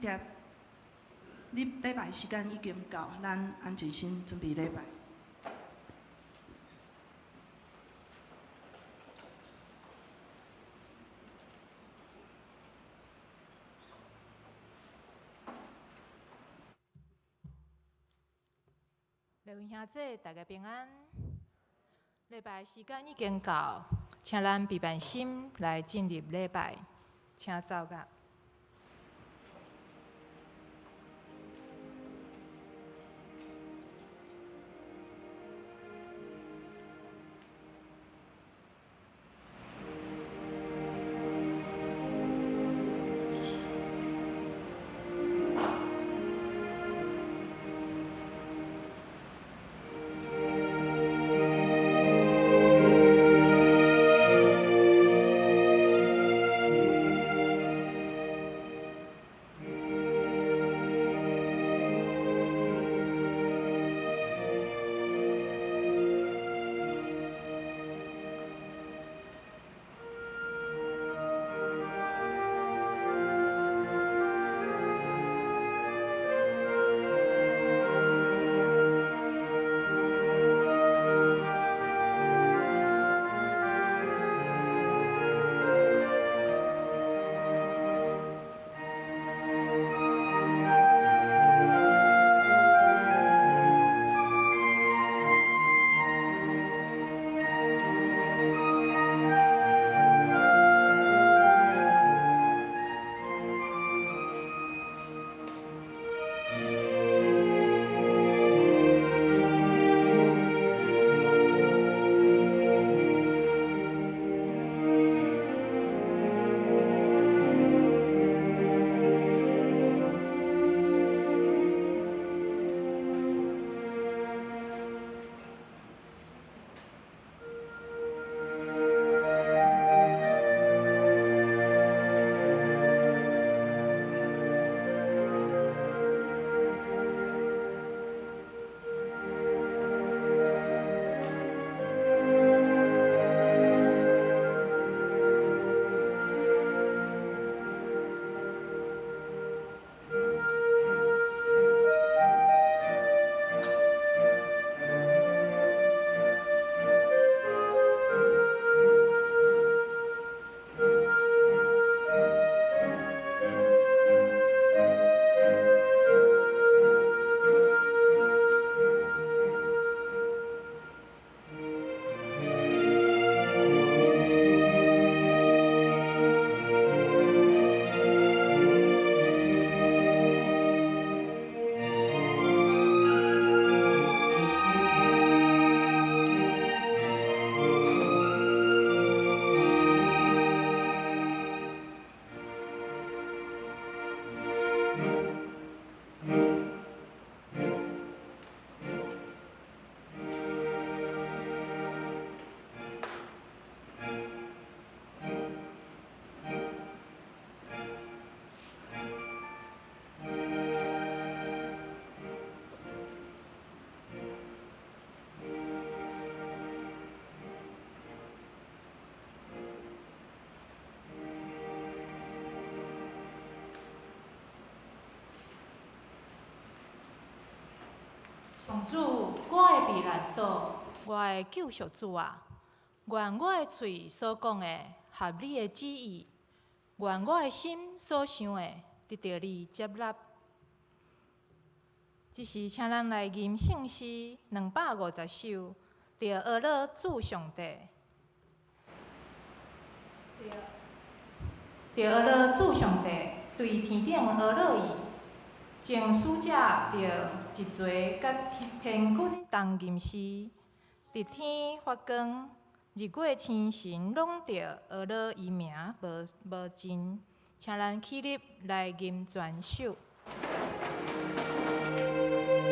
点，你礼拜时间已经到，咱安静心准备礼拜。各位兄弟，大家平安。礼拜时间已经到，请咱备办心来进入礼拜，请走吧。上主，我的避难所，我的救赎主啊！愿我的嘴所讲的合你的旨意，愿我的心所想的得到你接纳。即是请咱来吟圣诗250首，着俄勒主上帝，着俄勒主上帝对天顶俄勒伊。前使者着一齐甲天君同吟诗，日天发光，日月星辰拢着学了伊名无尽，请咱起立来吟全首。Amen.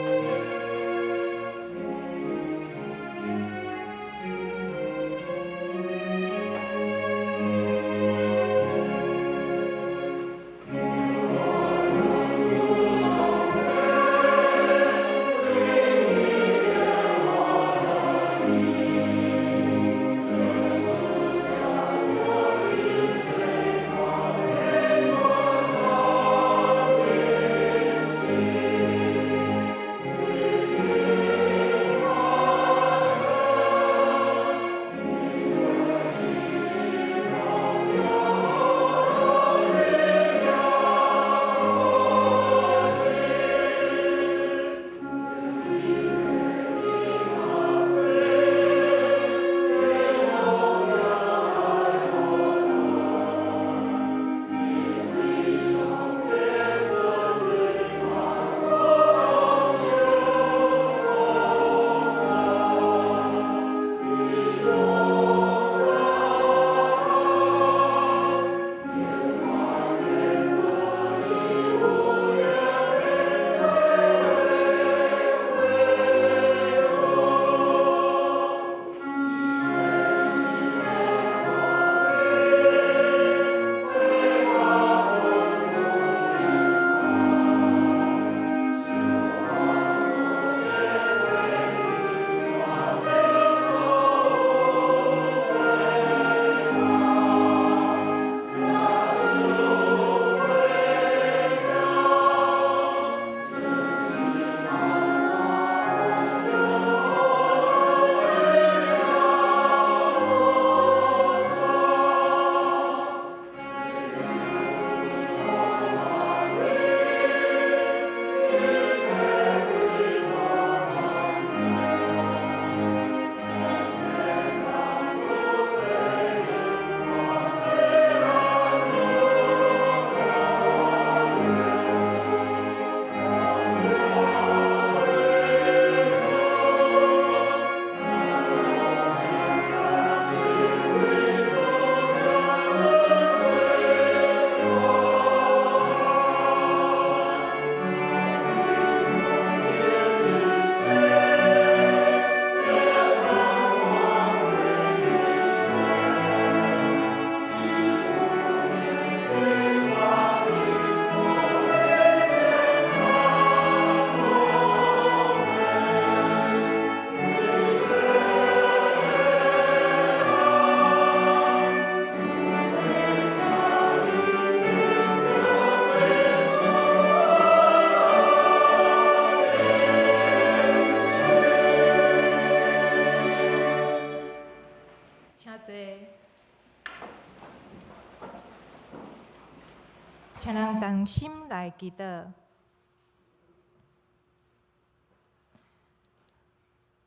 用心来祈祷。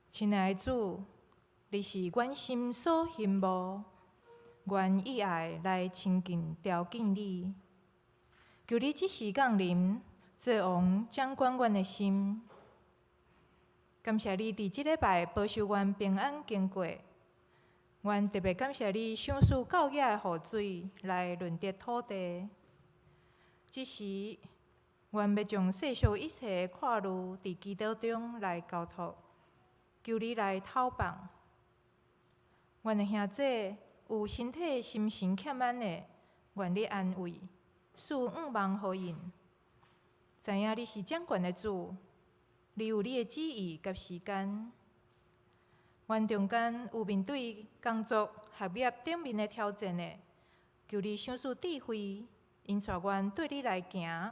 亲爱的主，你是阮心所羡慕，阮以爱来亲近朝见你。求你即时降临，做王掌管阮的心。感谢你伫即礼拜保守阮平安经过。阮特别感谢你赏赐教野的雨水来润泽土地。即时，阮要将世俗一切的看路伫基督中来交托，求你来透放。阮的兄弟有身体、心神欠安的，愿你安慰，赐望互因。知影你是掌权的主，你有你的旨意甲时间。阮中间有面对工作、学业顶面的挑战的，求你赏赐智慧，引带阮对你来行，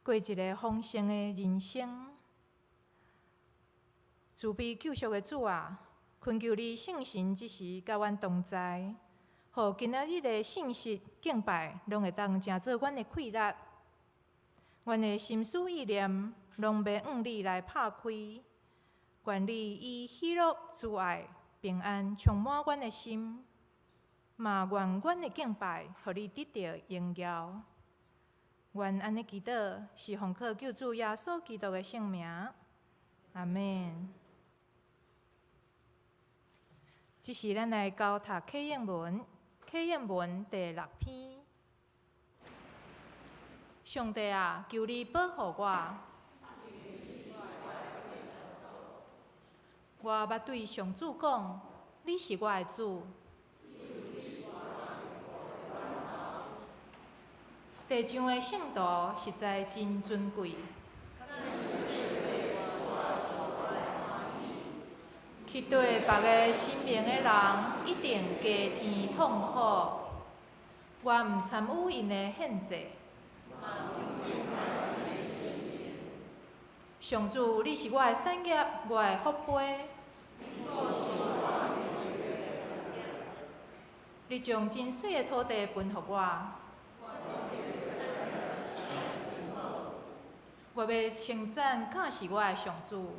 过一个丰盛的人生。慈悲救赎的主啊，恳求你圣神即时甲阮同在，互今仔日的信息敬拜，拢会当成做阮的气力。阮的心思意念，拢要向你来拍开。愿你以喜乐、慈爱、平安充满阮的心，嘛愿阮的敬拜，互你得到荣耀。愿安尼祈祷，是奉靠救主耶稣基督的圣名。阿门。即是咱来交读启应文，启应文第6篇。上帝啊，求你保护我。我捌对上主讲，你是我的主。地上的圣徒实在真尊贵。去对别个生命的人，一定加添痛苦。我毋参与因的献祭。上主，你是我的产业，我的福杯。你将真水的土地分予我。我要称赞感谢我的上主。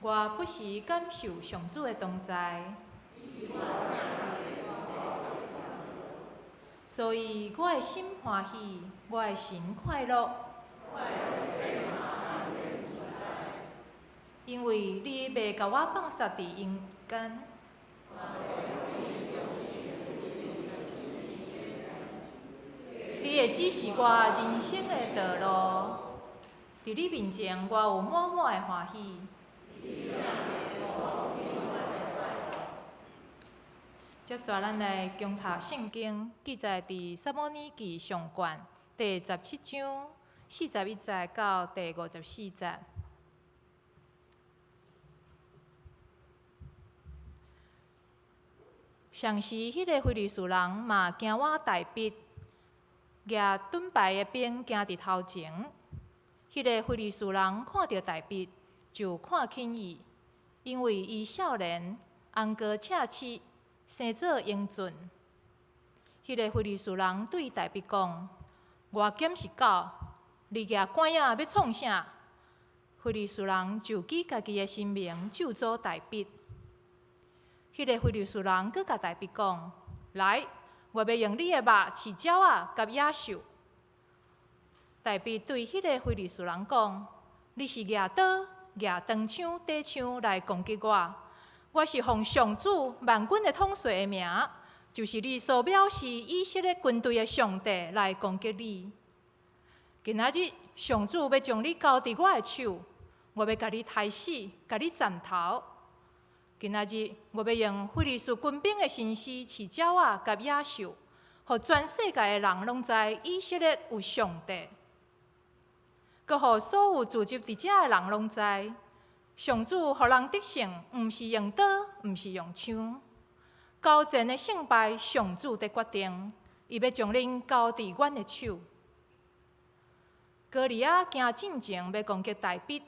我不时感受上主的同在，所以我的心欢喜，我的心快乐。因为你袂甲我放撒伫阴间。你会指示我人生的道路，伫你面前，我有满满的欢喜。接续咱来共读圣经，记载伫撒母耳记上卷第17章41节到第54节。上时，迄个非利士人嘛惊我大笔，举盾牌的兵行伫头前。迄个非利士人看到大笔，就看轻伊，因为伊少年，红高赤翅，生做英俊。迄个非利士人对大笔讲：“我剑是狗，你举管仔要创啥？”非利士人就举家己的性命咒诅大笔。迄个非利士人阁甲大笔讲：“来，我要用你的肉饲鸟仔甲野兽。”大笔对迄个非利士人讲：“你是举刀、举长枪、短枪来攻击我。我是奉上主万军的统帅的名，就是你所藐视以色列军队的上帝来攻击你。今仔日，上主要将你交伫我的手，我要甲你杀死，甲你斩头。今仔日，我要用非利士军兵的身尸饲鸟仔甲野兽，互全世界的人拢知以色列有上帝。阁互所有聚集伫遮的人拢知，上主互人得胜，毋是用刀，毋是用枪。交战的胜败，上主得决定，伊要将恁交伫阮的手。哥利亚行进前要攻击大笔，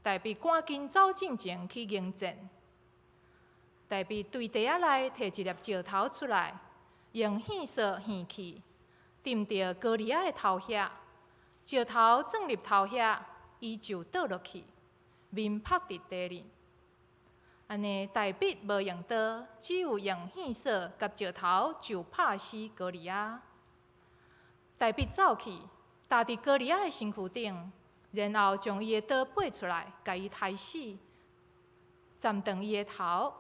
大笔赶紧走进前去迎战。大笔对地仔内摕一粒石头出来，用杏色献去，沉着高利亚的头遐，石头撞入头遐，伊就倒落去，面趴伫地里。安尼，大笔无用刀，只有用杏色甲石头就拍死高利亚。大笔走去，踏伫高利亚的身躯顶，然后将伊的刀拔出来，甲伊杀死，斩断伊的头。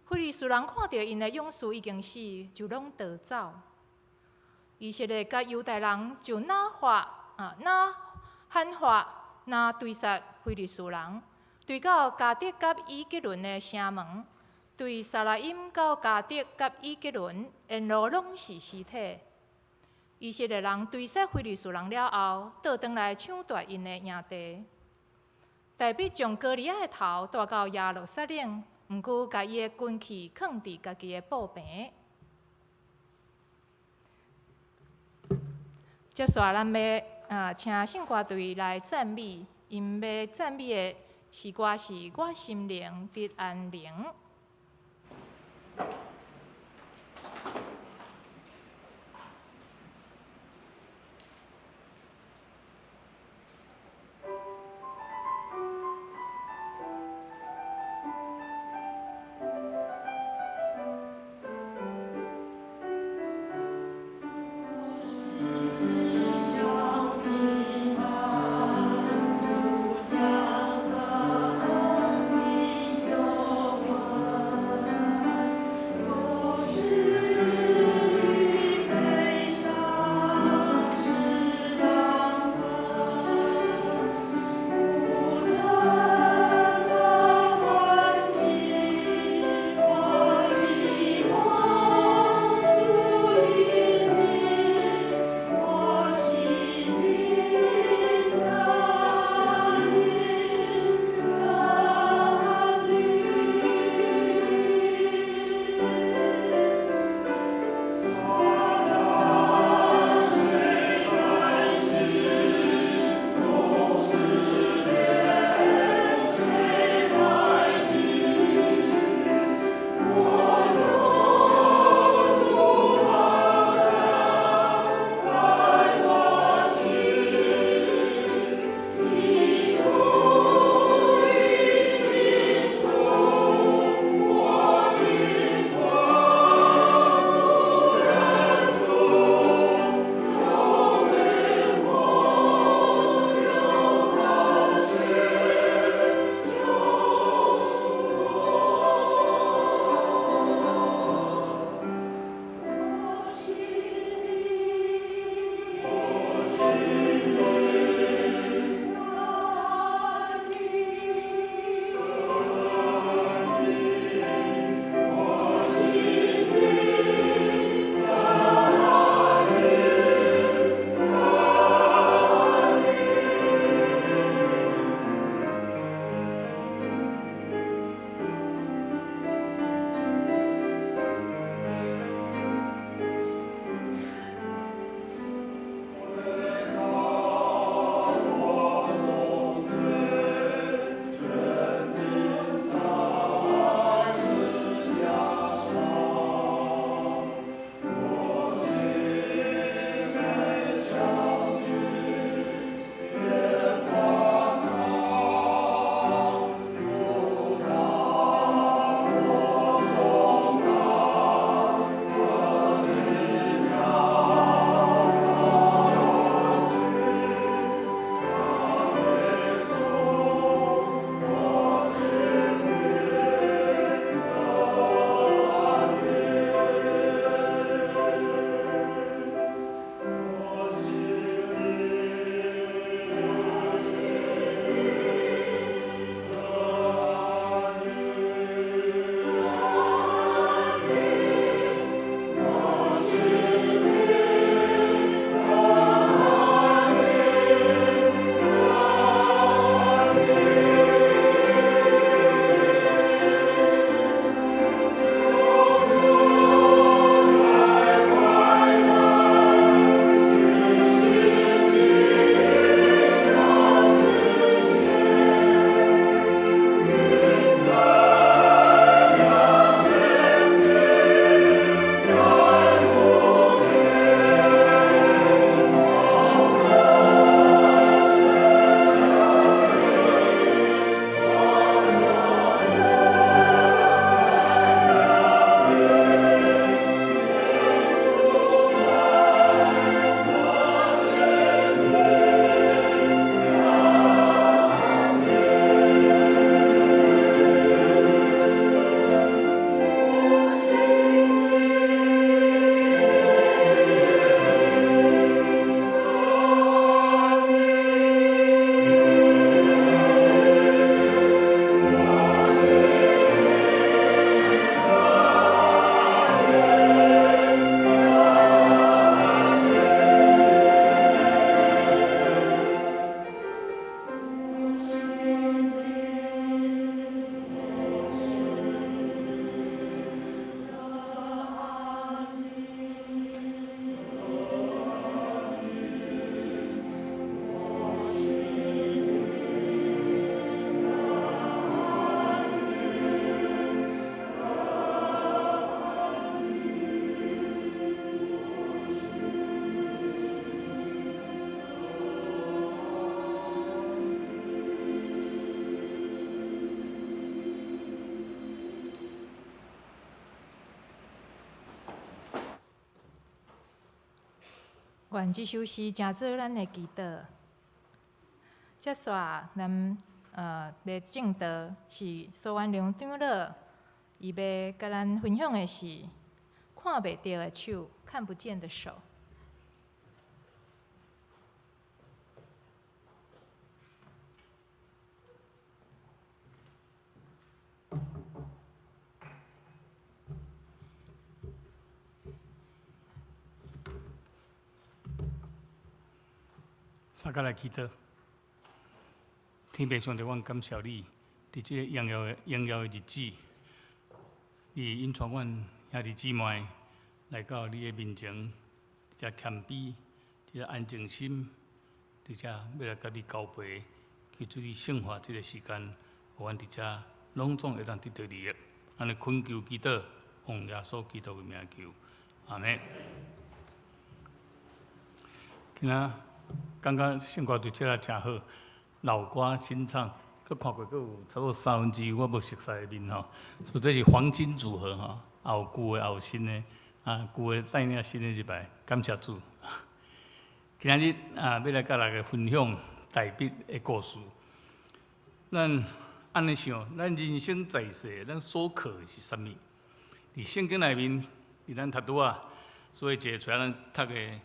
非利士人看到因的勇士已经死，就拢逃走。以色列甲犹大人就哪喊话，哪追杀非利士人。对到加德甲以吉伦的城门，对撒拉因到加德甲以吉伦，沿路拢是尸体。以色列人追杀非利士人了后，倒转来抢夺因的营地。大笔将歌利亚的头带到耶路撒冷，毋过甲伊的军器放伫家己的布棚。接续咱要请圣歌队来赞美，因要赞美的诗歌是《我心灵得安宁》。我愿即首诗成做咱的祈祷。接续咱的正道是苏元良长老，伊要甲咱分享的是看袂到的手，看不见的手。大家来祈祷，天父上帝，阮感谢你，伫这个荣耀的日子，你引传阮兄弟姊妹来到你的面前，这谦卑，这安静心，伫这要来甲你交陪，去注意圣化这个时间，互阮伫这拢总会当得到利益。安尼恳求祈祷，奉耶稣基督的名求，阿门。今仔感觉圣歌对这个真好，老歌新唱，佮看过，佮有差不多2/3我无熟悉的面吼，所以这是黄金组合吼，后旧的后新的，旧的带领新的入来，感谢主。今仔日要来甲大家分享大笔的故事。咱安尼想，咱人生在世，咱所靠的是啥物？伫圣经内面，伫咱读拄啊，所以一个出来咱读的。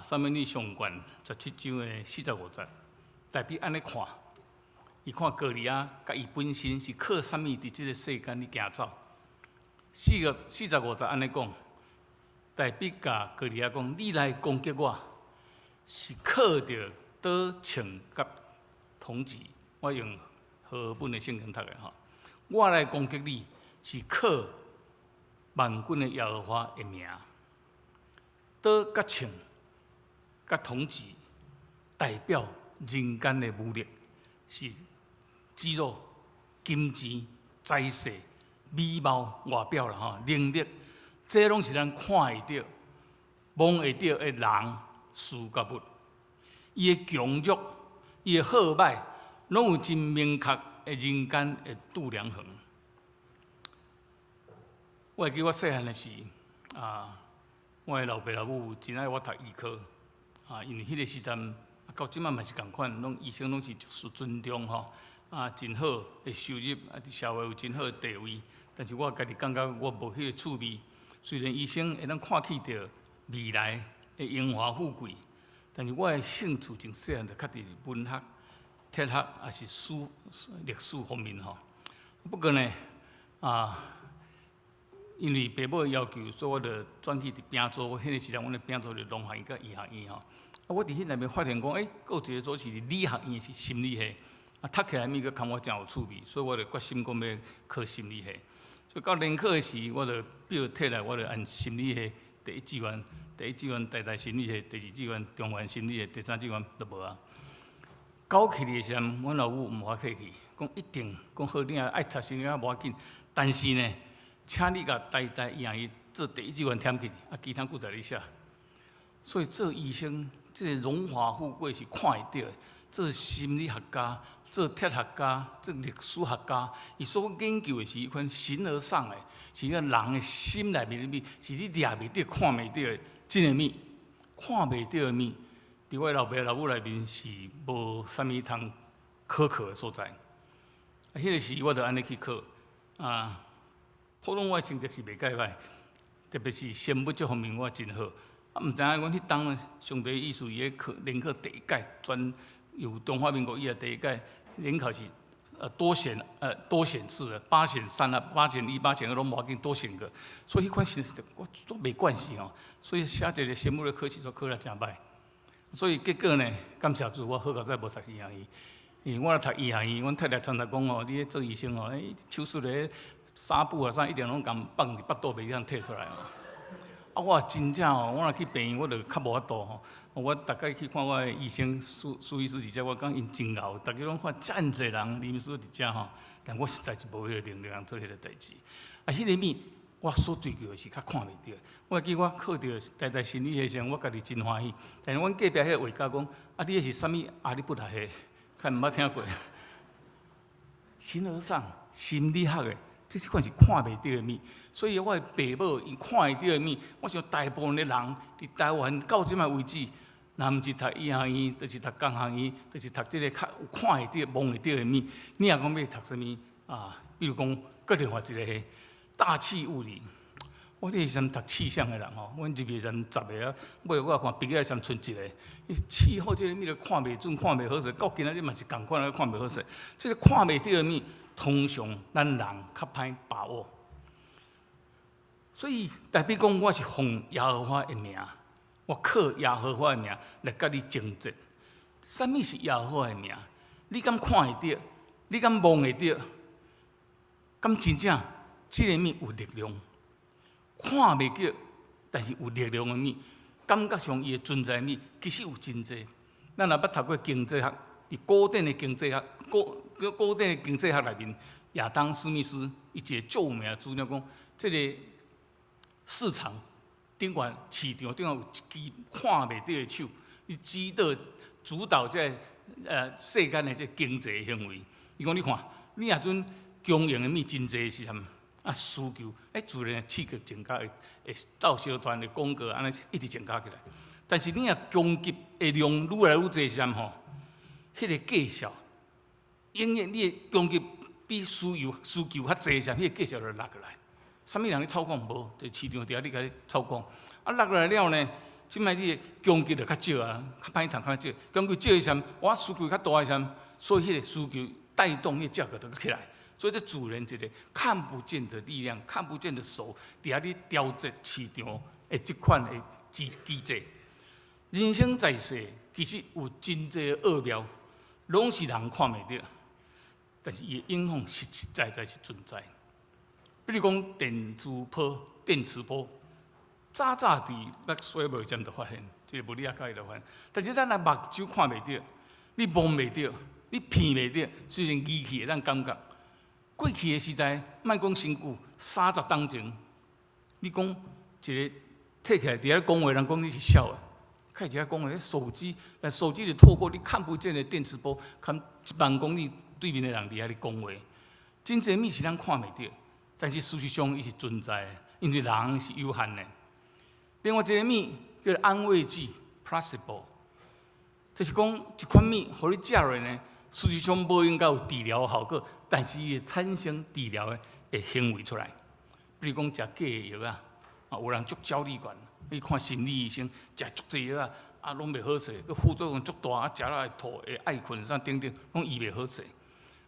撒母耳上卷17章的45节，代表安尼看，伊看歌利亚甲伊本身是靠啥物伫即个世间里行走？45节安尼讲，代表甲歌利亚讲，你来攻击我，是靠着刀枪甲铜戟。我用和本的圣经读的吼，我来攻击你，是靠万军的耶和华的名，刀甲枪。甲铜戟代表人间的武力，是肌肉、金钱、财势、美貌、外表啦吼，能力，这拢是咱看会到、摸会到的人、事甲物。伊的强弱、伊的好歹，拢有真明确的人间的度量衡。我会记我细汉的时，我的老爸老母真爱我读医科。因为迄个时阵，到即摆嘛是共款，拢医生拢是受尊重吼，真好的收入，伫社会有真好的地位。但是我家己感觉我无迄个趣味。虽然医生会当看起着未来的荣华富贵，但是我的兴趣从细汉就较伫文学、哲学，也是历史方面吼。不过呢，因为爸母的要求，所以我就转去伫饼组。我迄个时阵，阮的饼组就农学院甲医学院吼。我伫迄内面发现讲，佫有一个组是理学院是心理系，读起来物佫感觉真有趣味，所以我就决心讲要考心理系。所以到联考的时，我就表摕来，我就按心理系第一志愿台心理系，第二志愿中原心理系，第三志愿都无啊。搞起的时阵，阮老母毋互我摕去，讲一定讲好，你若爱读心理啊无要紧，但是呢，请你甲台医学院做第一志愿填去，其他搁在你写。所以做医生。这个荣华富贵是看会到的，做心理学家、做哲学家、做历史学家，伊所研究的是一款形而上的，是一个人的心内面的物，是你掠袂到、看袂到的真个物，看袂到的物，伫我老爸老母内面是无啥物通可考的所在。迄个时我就安尼去考，普通我的成绩是袂介歹，特别是生物这方面我真好。毋知影，阮迄当上帝意思，伊咧考联考第一届，全有中华民国以来第一届联考是多选制的，8选3啊，8选1、8选2拢无要紧，多选个。所以迄款形式我做袂惯势吼，所以写一个生物的考试都考了真歹。所以结果呢，感谢主，我好到再无读医学院。因为我咧读医学院，阮太太常常讲哦，你咧做医生哦，手术咧纱布啊啥，一定拢共放伫腹肚袂当摕出来哦。我真正哦，我若去病院，我就较无法度吼。我逐摆去看我的医生、苏医师伫遮，我讲因真牛，逐个拢看遮尔侪人，林叔伫遮吼，但我实在是无迄个能力通做迄个代志。迄个物我所追求的是较看袂到。我记我考着台心理系上，我家己真欢喜。但是阮隔壁迄个画家讲，你迄是啥物阿里不达系？看毋捌听过。形而上心理学的这款是看袂到的物。所以我的爸母伊看会到的物，我想大部分的人伫台湾到即摆为止，若毋是读医学院，就是读工学院，就是读即个较有看会到、摸会到的物。你若讲要读什物啊？比如讲，搁另外一个大气物理。我咧是读气象的人吼，阮入面10个啊，尾我看毕业才剩一个。气候这个物都看袂准、看袂好势，到今仔日嘛是共款啊，看袂好势。这个看袂到的物，通常咱人较歹把握。所以代表讲，我是奉耶和华的名，我靠耶和华的名来甲你争执。什么是耶和华的名？你敢看会到？你敢摸会到？敢真正这个物有力量？看袂到，但是有力量的物，感觉上伊的存在物，其实有真济。咱若捌读过经济学，伫古典的经济学、古典的经济学内面，亚当·斯密斯伊一个著名的资料讲，这个市场顶悬市场顶悬有一支看袂到的手，伊主导这世间的这经济行为。伊讲你看，你若准供应的物真济是啥物？啊，需求自然刺激增加，会到小团的广告安尼一直增加起来。但是你若供给的量愈来愈侪是啥吼？迄个计数，永远你的供给比需求较侪时，迄个计数就落下来。啥物人咧操控无？就市场伫遐你甲你操控。啊，落下来了呢，即摆你的供给就较少啊，较歹谈较少。供给少是啥？我需求较大是啥？所以迄个需求带动迄个价格就起来。所以这主人一个看不见的力量、看不见的手，伫遐咧调节市场的即款的机制。人生在世，其实有真济奥妙，拢是人看袂到，但是伊的影响实实在在是存在。比如讲电磁波，早伫咱水无站就发现，即个物理学家就发现。但是咱目睭看袂到，你摸袂到，你闻袂到，虽然仪器会咱感觉。过去的时代，莫讲身躯，30当前，你讲一个摕起来伫遐讲话，人讲你是笑的，开始讲话，手机，但手机就透过你看不见的电磁波，看1万公里对面的人伫遐咧讲话。真济物是咱看袂到，但是事实上伊是存在的，因为人是有限的。另外一个物叫做安慰剂 （placebo）， 就是讲一款物，互你食落呢，事实上无应该有治疗的效果。但是伊会产生治疗的行为出来，比如讲食假的药啊，有人足焦虑管，你看心理医生食足济药啊，拢袂好势，佮副作用足大，啊食了会吐、会爱困啥等等，拢医袂好势。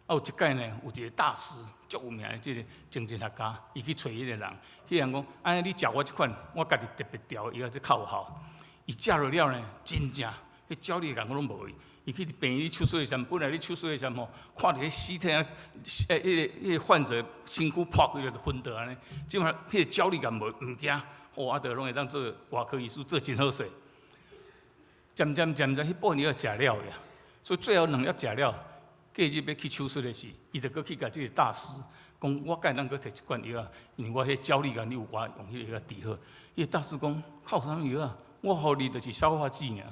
啊有一摆呢，有一个大师足有名的即个精神学家，伊去找迄个人，迄人讲，安尼你食我即款，我家己特别调的药即较有效。伊食落了呢，真正迄焦虑感觉拢无去。伊去病院手术的时阵，本来你手术的时阵吼，看着迄尸体啊，迄个患者身躯破开了就昏倒安尼，即马迄个焦虑感无毋惊，啊，就拢会当做外科医师做真好势。渐渐，迄半年要食了呀，所以最后2粒食了，隔日要去手术的时，伊就搁去甲即个大师讲，我敢当搁摕一罐药啊，因为我迄焦虑感，你有我用迄个药治好。迄个大师讲，靠啥物药啊？我互你就是消化剂尔。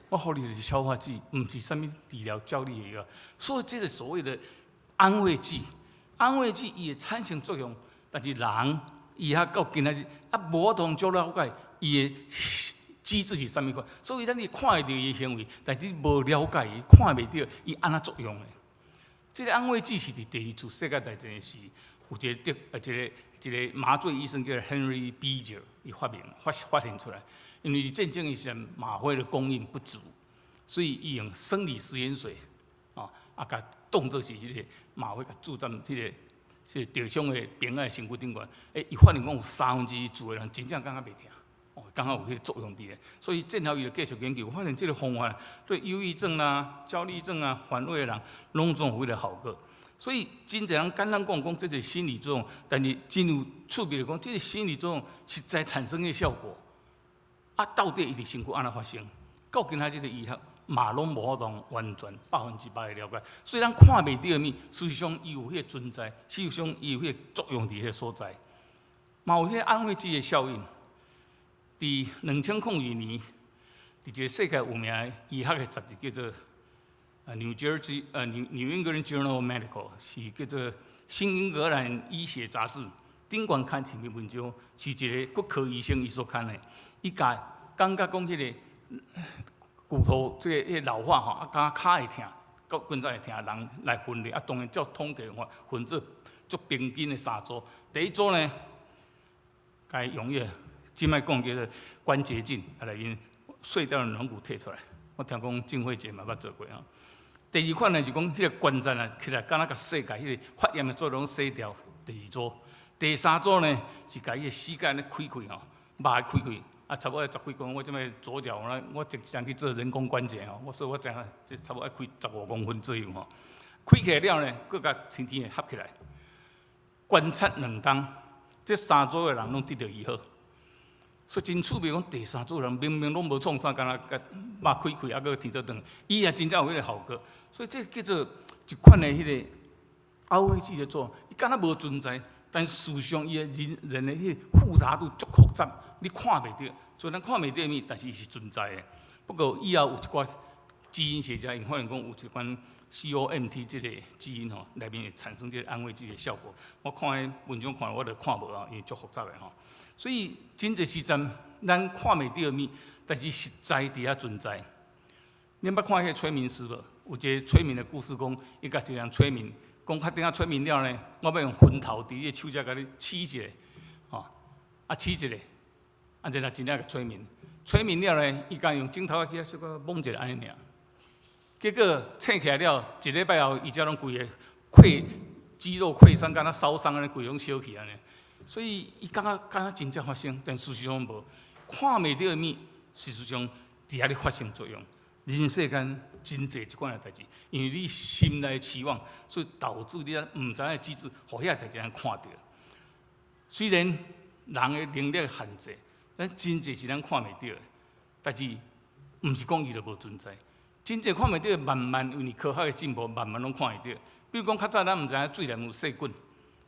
我互你就是消化剂，毋是啥物治疗焦虑的药。所以这是所谓的安慰剂。安慰剂伊会产生作用，但是人伊遐到今仔日无法度足了解伊的机制是啥物款。所以咱你看会到伊的行为，但是你无了解伊，看袂到伊安怎作用的。这个安慰剂是伫第2次世界大战的时，有一个麻醉医生叫 Henry Beecher， 伊发现出来。因为战争的时阵，吗啡的供应不足，所以伊用生理食盐水，甲当作是迄个吗啡，甲注在迄个受伤的病仔身躯顶悬。伊发现讲有1/3住的人真正感觉袂疼，刚好有迄个作用伫咧。所以战后伊就继续研究，发现这个方法对忧郁症啊、焦虑症啊、反胃的人，拢总有迄个效果。所以真侪人简单讲这是心理作用，但是真有趣味的讲，这个心理作用实在产生的效果。到底伊伫身躯安怎发生？到今仔日的医学嘛拢无法度完全100%的了解。虽然看袂到的物，事实上伊有迄个存在，事实上伊有迄个作用伫迄个所在。嘛有迄个安慰剂的效应。伫2002年，伫一个世界有名的医学的杂志叫做New England Journal of Medical， 是叫做新英格兰医学杂志顶悬刊一篇文章，是一个骨科医生伊所刊的。伊感觉讲迄个骨头这个老化吼，啊，骹会痛，到筋才会痛，人来分类啊。当然照统计话，分做足平均的3组。第一组呢，该用个即摆讲叫做关节镜，啊内面碎掉的软骨摕出来。我听讲郑慧姐嘛捌做过啊。第二款呢是讲迄个关节啊，起来敢若甲洗解，迄个发炎的作用洗掉。第二组，第三组呢是甲伊个膝盖咧开开吼，肉开开。啊，差不多10几公分，我即摆左脚我即将去做人工关节吼，所以我知影即差不多要开15公分左右吼。开起来了呢，佮甲天天合起来，观察2天，这3组的人拢得到医好。所以真趣味，讲第三组人明明拢无创啥，敢若甲肉开开，啊，佮天做长，伊也真正有迄个效果。所以这叫做一款的迄个凹位记的做，伊敢若无存在。但事实上，伊个人的迄复杂度足复杂，你看袂到。虽然看袂到物，但是伊是存在的。不过以后有一寡基因学家因发现讲有一款 COMT 这个基因吼，内面会产生这个安慰剂的效果。我看迄文章看，我就看无啊，因为足复杂的吼。所以真侪时阵，咱看袂到物，但是实在伫遐存在。恁捌看迄个催眠师无？有一个催眠的故事讲，伊甲一个人催眠。讲确定啊，催眠了呢，我要用薰头伫你手遮甲你刺一下，吼，啊刺一下，啊这若真正甲催眠。催眠了呢，伊甲用镜头去小可摸一下安尼尔。结果醒起来了，一礼拜后，伊才拢规个肌肉溃伤，敢若烧伤安尼，规拢烧起安尼。所以伊感觉真正发生，但事实上无，看袂到的物，事实上伫遐咧发生作用。人世间真侪即款的代志，因为你心内期望，所以导致你毋知影机制，互遐代志人看到。虽然人的能力限制，咱真侪是咱看袂到的，但是毋是讲伊就无存在。真侪看袂到的，慢慢因为科学的进步，慢慢拢看会到。比如讲，较早咱毋知影水内有细菌，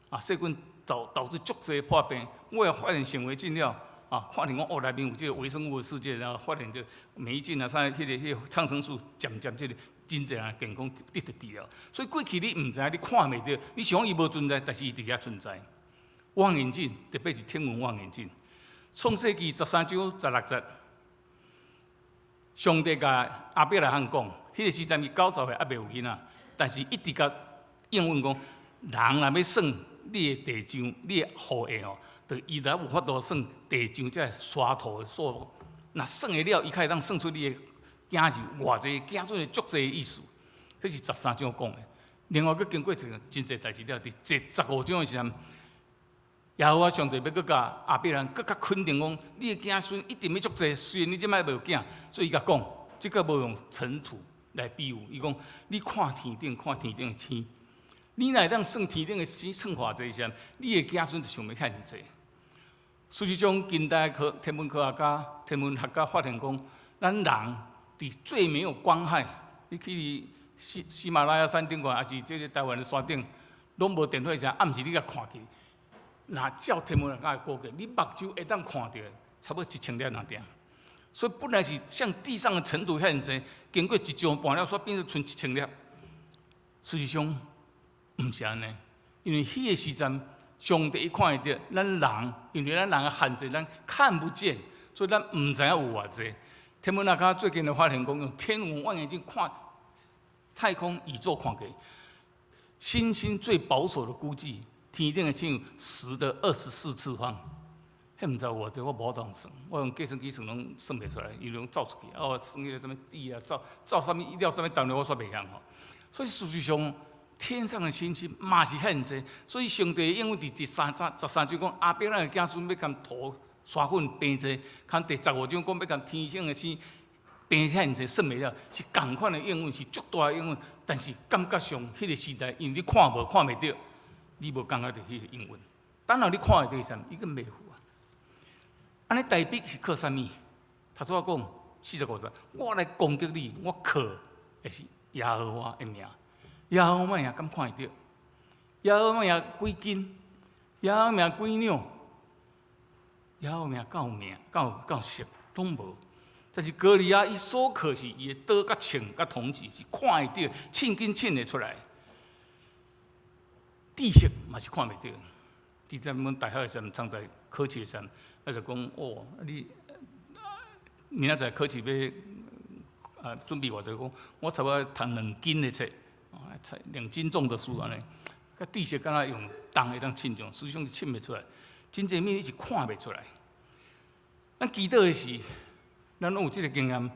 啊，细菌导致足侪破病。我也发现显微镜了。啊，看见讲哦，内面有这个微生物的世界，然后发现着霉菌啊，啥迄个抗生素，渐渐这个真侪人健康得治疗。所以过去你毋知影，你看袂到，你想伊无存在，但是伊伫遐存在。望远镜，特别是天文望远镜。创世纪13章16节，上帝甲亚伯拉罕讲，迄个时阵伊90岁还袂有囡仔，但是一直甲应允讲，人若要算你的地上，你的后裔哦。就伊若有法度算地上这沙土的数目，若算会了，伊开始当算出你的囝是偌济，囝数是足济的意思。这是13章讲的。另外，佫经过真侪代志了，伫第15章的时阵，耶和华上帝要佫甲亚伯兰佫较肯定讲，你的囝孙一定要足济。虽然你即摆无囝，所以伊甲讲，即个无用尘土来比喻。伊讲，你看天顶，看天顶的星，你若会当算天顶的星算偌济时，你的囝孙就想要遐尼济。事实上，近代天文科学家、天文学家发现讲，咱人伫最没有光害，你去喜马拉雅山顶看，还是这个台湾的山顶，拢无电火时，暗时你甲看去，若照天文学家的估计，你目睭会当看到差不多1000粒那点。所以本来是像地上的尘土遐济，经过1钟半了，煞变成剩1000粒。事实上，毋是安尼，因为迄个时阵。上帝一看会到，咱人因为咱人的限制，咱看不见，所以咱毋知影有偌济。天文学家最近就发现讲，用天文望远镜看太空宇宙看过，星星最保守的估计，天顶的只有10的24次方。迄毋知有偌济，我无当算，我用计算机算拢算袂出来，伊拢造出去。哦，算迄个什么地啊，造啥物，一了啥物道理，我煞袂晓吼。所以事实上。天上的星星嘛是遐济，所以上帝因为伫第13章讲亚伯兰的子孙要共土沙粉平济，看第15章讲要共天上的星平遐济算袂了，是同款的应允，是足大的应允。但是感觉上迄个时代，因为你看袂到，你无感觉到迄个应允。等下你看会到时，伊更袂符啊。安尼代笔是靠啥物？头拄仔讲45节，我来攻击你，我靠的是耶和华的名。耶和华名敢看会到？耶和华名几斤？耶和华名几两？耶和华名够名够实，拢无。但是歌利亚伊所靠是伊的刀甲枪甲铜戟，是看会到，称紧称得出来。知识嘛是看袂到。伫咱阮大学的时阵，常在考试的时阵，就讲哦，你明仔载考试要准备偌济讲，我差不多读2斤的册，2斤重的书安尼。甲知识敢若用重会当称重，实际上是称袂出来。真济物你是看袂出来。咱祈祷的是，咱拢有即个经验。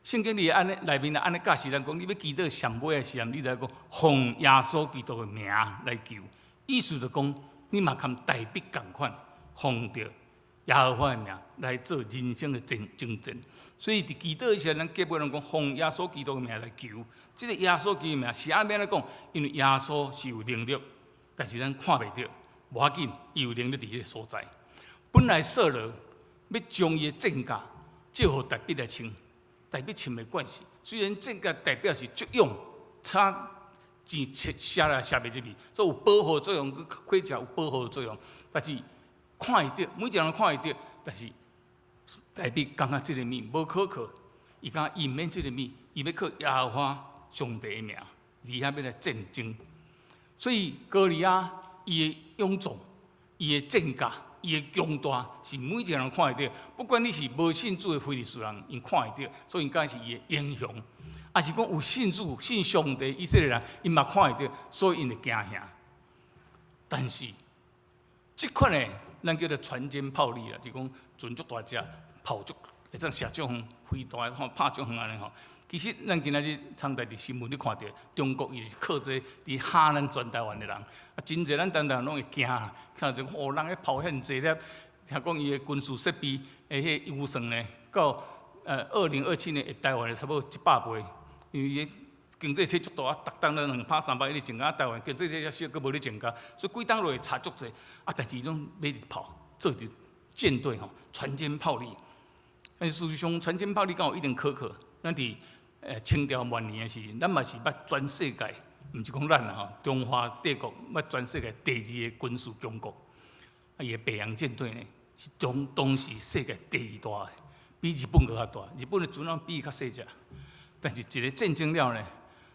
圣经里安尼内面安尼教示咱讲，你要祈祷上尾的时阵，你就讲奉耶稣基督的名来求，意思就讲你嘛含大笔共款，奉着耶和华的名来做人生的征战。所以伫祈祷的时阵，咱基本上讲奉耶稣基督的名来求。即个耶稣基督的名是安怎来讲？因为耶稣是有能力，但是咱看袂到，无要紧，伊有能力伫迄个所在。本来扫罗要将伊的剑甲借互大笔来穿。代表穿的关系，虽然这个代表是足用，差钱写来写袂入去，所以有保护作用，盔甲有保护作用。但是看会到，每一个人看会到，但是代表感觉这个物无可靠，伊讲伊毋免这个物，伊要靠耶和华上帝的名，伫遐要来战争。所以歌利亚伊的勇壮，伊的剑甲。伊的强大是每一个人看会到，不管你是无信主的非利士人，因看会到，所以应该是伊的英雄；也是讲有信主、信上帝以色列人，因嘛看会到，所以因会惊吓。但是，即款的咱叫做船坚炮利啦，就讲船足大只，炮足会当射足远，飞弹吼拍足远安尼吼。其实咱今仔日常在伫新闻你看到，中国伊是靠这伫吓咱全台湾的人，真侪咱台湾人拢会惊，看着哦，人咧炮遐济咧，听讲伊的军事设备诶，迄预算呢，到2027年会台湾差不多100倍，因为伊经济体足大，逐档都200、300亿增加，台湾经济体小佫无咧增加，所以几档落会差足济，但是伊拢买日炮，做着舰队吼，船坚炮利。但事实上，船坚炮利敢有一定可靠？咱伫清朝末年的时，咱嘛是捌全世界，毋是讲咱啦吼，中华帝国捌全世界第2个军事强国。伊的北洋舰队呢，是当时世界第2大的，比日本搁较大。日本的船比伊较细只，但是一个战争了呢，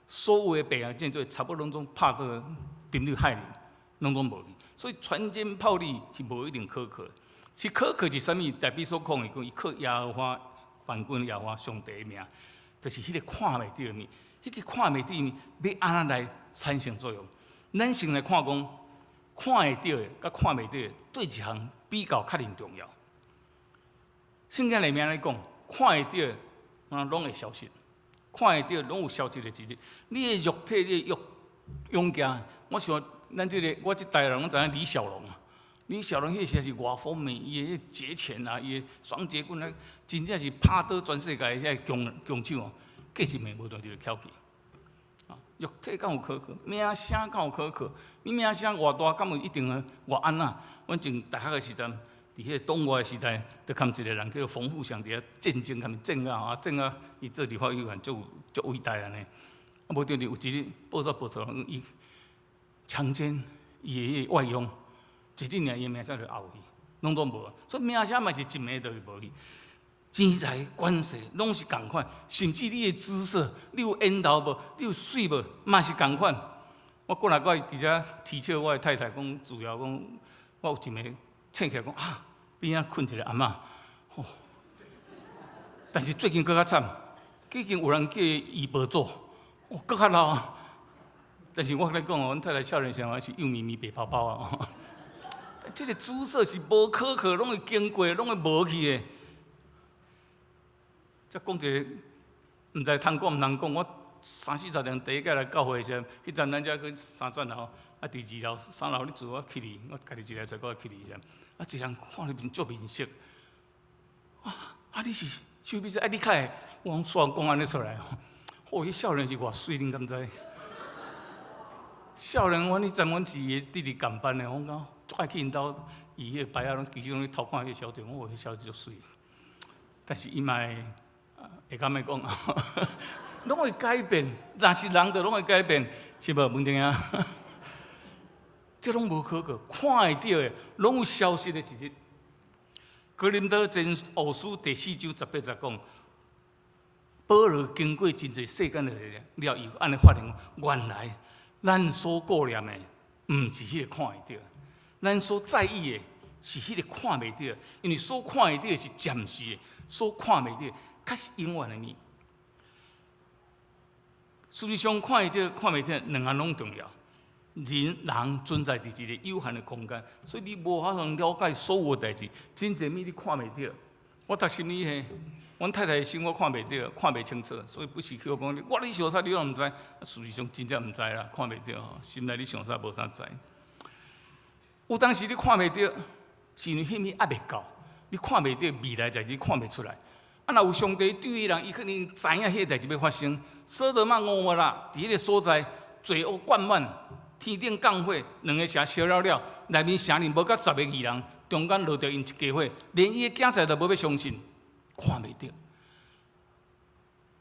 所有的北洋舰队差不多拢总拍到濒临海里，拢总无去。所以船坚炮利是无一定可靠。是可靠是啥物？代表所讲的讲，伊靠耶和华万军耶和华上帝的名。就是迄个看袂到的物，迄个看袂到的物要安怎来产生作用？咱先来看讲，看会到的甲看袂到的对一项比较较认重要。圣经里面来讲，看会到的拢会消失，看会到的拢有消失的一日。你的肉体，你的勇敢，我想咱我这代人拢知影李小龙啊。李小龙迄时是偌风靡，伊的截拳啊，伊的双截棍啊，真正是拍倒全世界遐强手哦。计是命无断就翘起。肉体敢有可靠？名声敢有可靠？你名声偌大，敢有一定偌安那？阮前大学的时阵，伫迄个东外的时代，就看一个人叫做冯富祥，伫遐战争，他们战啊，伊做立法委员足伟大安尼。啊，无对有一日报道，伊强奸伊的外佣。一日尔，伊名声就后去，拢都无。所以名声嘛是一暝就会无去。钱财、官势拢是共款，甚至你的姿色，你有缘投无？你有水无？嘛是共款。我过来我伫遮提笑我的太太，讲主要讲，我有一暝醒起来讲啊，边仔困一个阿嬷，哦。但是最近更较惨，已经有人叫伊医保组，哦，更较老。但是我跟你讲哦，阮太太少年时还是幼咪咪白包包啊。这个姿色是无可靠，拢会经过，拢会无去的。再讲一个，毋知通讲毋通讲。我30-40年第一届来教会时，迄阵咱遮去3转楼，啊，第2楼、3楼你住，我去哩，我家己一个找我去哩时，啊，一人看你面足面色，你是秀美啊，你较会，我煞讲安尼出来哦。迄少年是偌水，恁敢知？少年，阮迄阵阮是伊弟弟共班的，我讲足爱去因兜，伊迄个牌仔拢其实拢咧偷看迄个小弟，我迄小弟足水。但是伊嘛会敢要讲啊，拢会改变，若是人就拢会改变，是无问题啊？这拢无可靠，看会到的，拢有消失的一日。哥林多前后书第4章18节讲，保罗经过真侪世间的了，伊安尼发现，原来咱所顾念的，毋是迄个看会到，咱所在意的是迄个看袂到，因为所看会到的是暂时的，所看袂到的却是永远的物。事实上，看会到、看袂到，两项拢重要。人存在伫一个有限的空间，所以你无法通了解所有代志。真侪物你看袂到。我读心理系，阮太太的心我看袂到，看袂清楚，所以不时去我讲，我你想啥你都毋知，事实上真正毋知啦，看袂到吼，心内你想啥无啥知。有当时你看袂到，是因为迄物还袂到，你看袂到未来代志看袂出来。啊，若有上帝对迄人，伊可能知影迄个代志要发生。所多玛俄摩拉伫迄个所在，罪恶灌满，天顶降火，两个城烧了了，内面城里无甲10个义人，中间落着因一家伙，连伊的囝仔都无要相信，看袂到。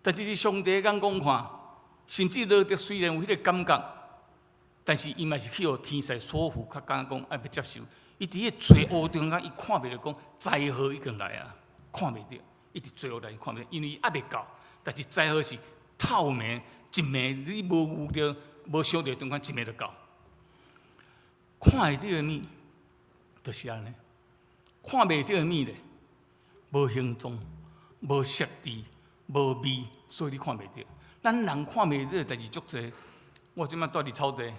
但这是上帝眼光看，甚至落着虽然有迄个感觉，但是伊嘛是去互天使所缚，较敢讲爱要接受。伊伫迄罪恶中间，伊看袂到讲灾祸已经来啊，看袂到。一直罪恶来看袂到，因为还袂到，但是灾祸是透明，一暝你无有着、无想到中间一暝就到。看会到的物，就是安尼；看袂到的物咧，无形状、无色质、无味，所以你看袂到。咱人看袂到的代志足侪。我即摆住伫草地，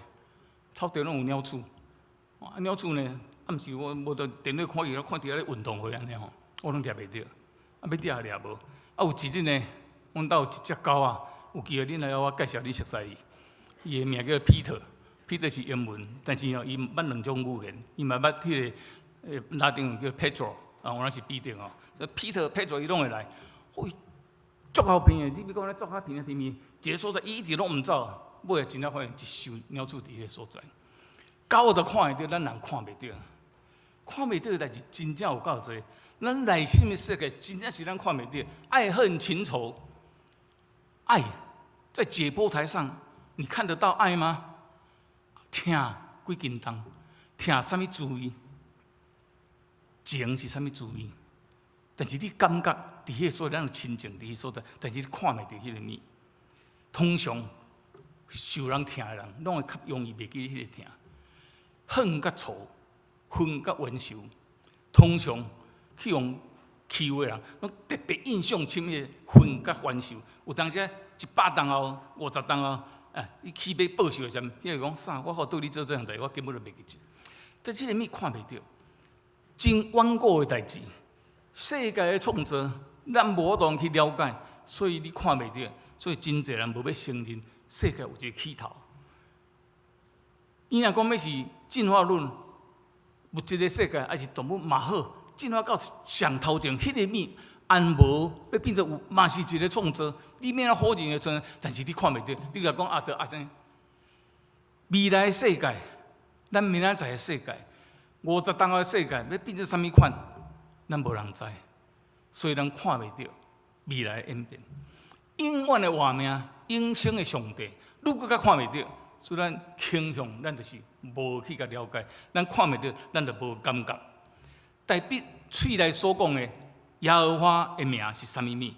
草地拢有鸟鼠。啊，鸟鼠呢，暗时我无着电话看伊，看伫咧运动会安尼吼，我拢掠袂到。啊，要掠掠无？啊，有一日呢，阮兜有一只狗啊，有机会恁来我介绍你熟悉伊。伊的名叫 Peter，Peter 是英文，但是伊捌两种语言，伊嘛捌迄个拉丁语叫 Pedro， 啊，我那是必定哦。这 Peter 伊拢会来，哦，足好平的，你比讲咧足较平的平面，一个所在伊一直拢毋走，尾仔真正发现一收鸟鼠伫迄个所在。狗都看会到，咱人看袂到，看袂到的代志真正有够多。咱内心的世界真正是咱看袂到，爱恨情仇，爱在解剖台上，你看得到爱吗？疼几斤重？疼什么滋味？情是什么滋味？但是你感觉伫迄所在，咱有亲情伫迄所在，但是你看袂到迄个物。通常受人疼的人，拢会较容易袂记迄个疼。恨甲仇，分甲冤仇，通常去用欺负的人，拢特别印象深的恨甲冤仇。有当时100档后、50档后，伊去要报仇的时阵，伊就讲啥？我好对你做这样代志，我根本就袂记。在这个物看袂到，真顽固的代志，世界的创造，咱无法去了解，所以你看袂到。所以真侪人无要承认世界有一个起头。伊若讲要是进化论，物质的世界还是动物嘛好。进化到上头前，迄个物安无要变做有，嘛是一个创造。你免啊否认的存在，但是你看袂到。你若讲得安怎？未来的世界，咱明仔载的世界，50档后的世界要变成什么款，咱无人知。所以咱看袂到未来的演变。永远的活命，永生的上帝，如果较看袂到，所以咱倾向咱就是无去甲了解，咱看袂到，咱就无感觉。代表喙内所讲的耶和华的名是啥物物？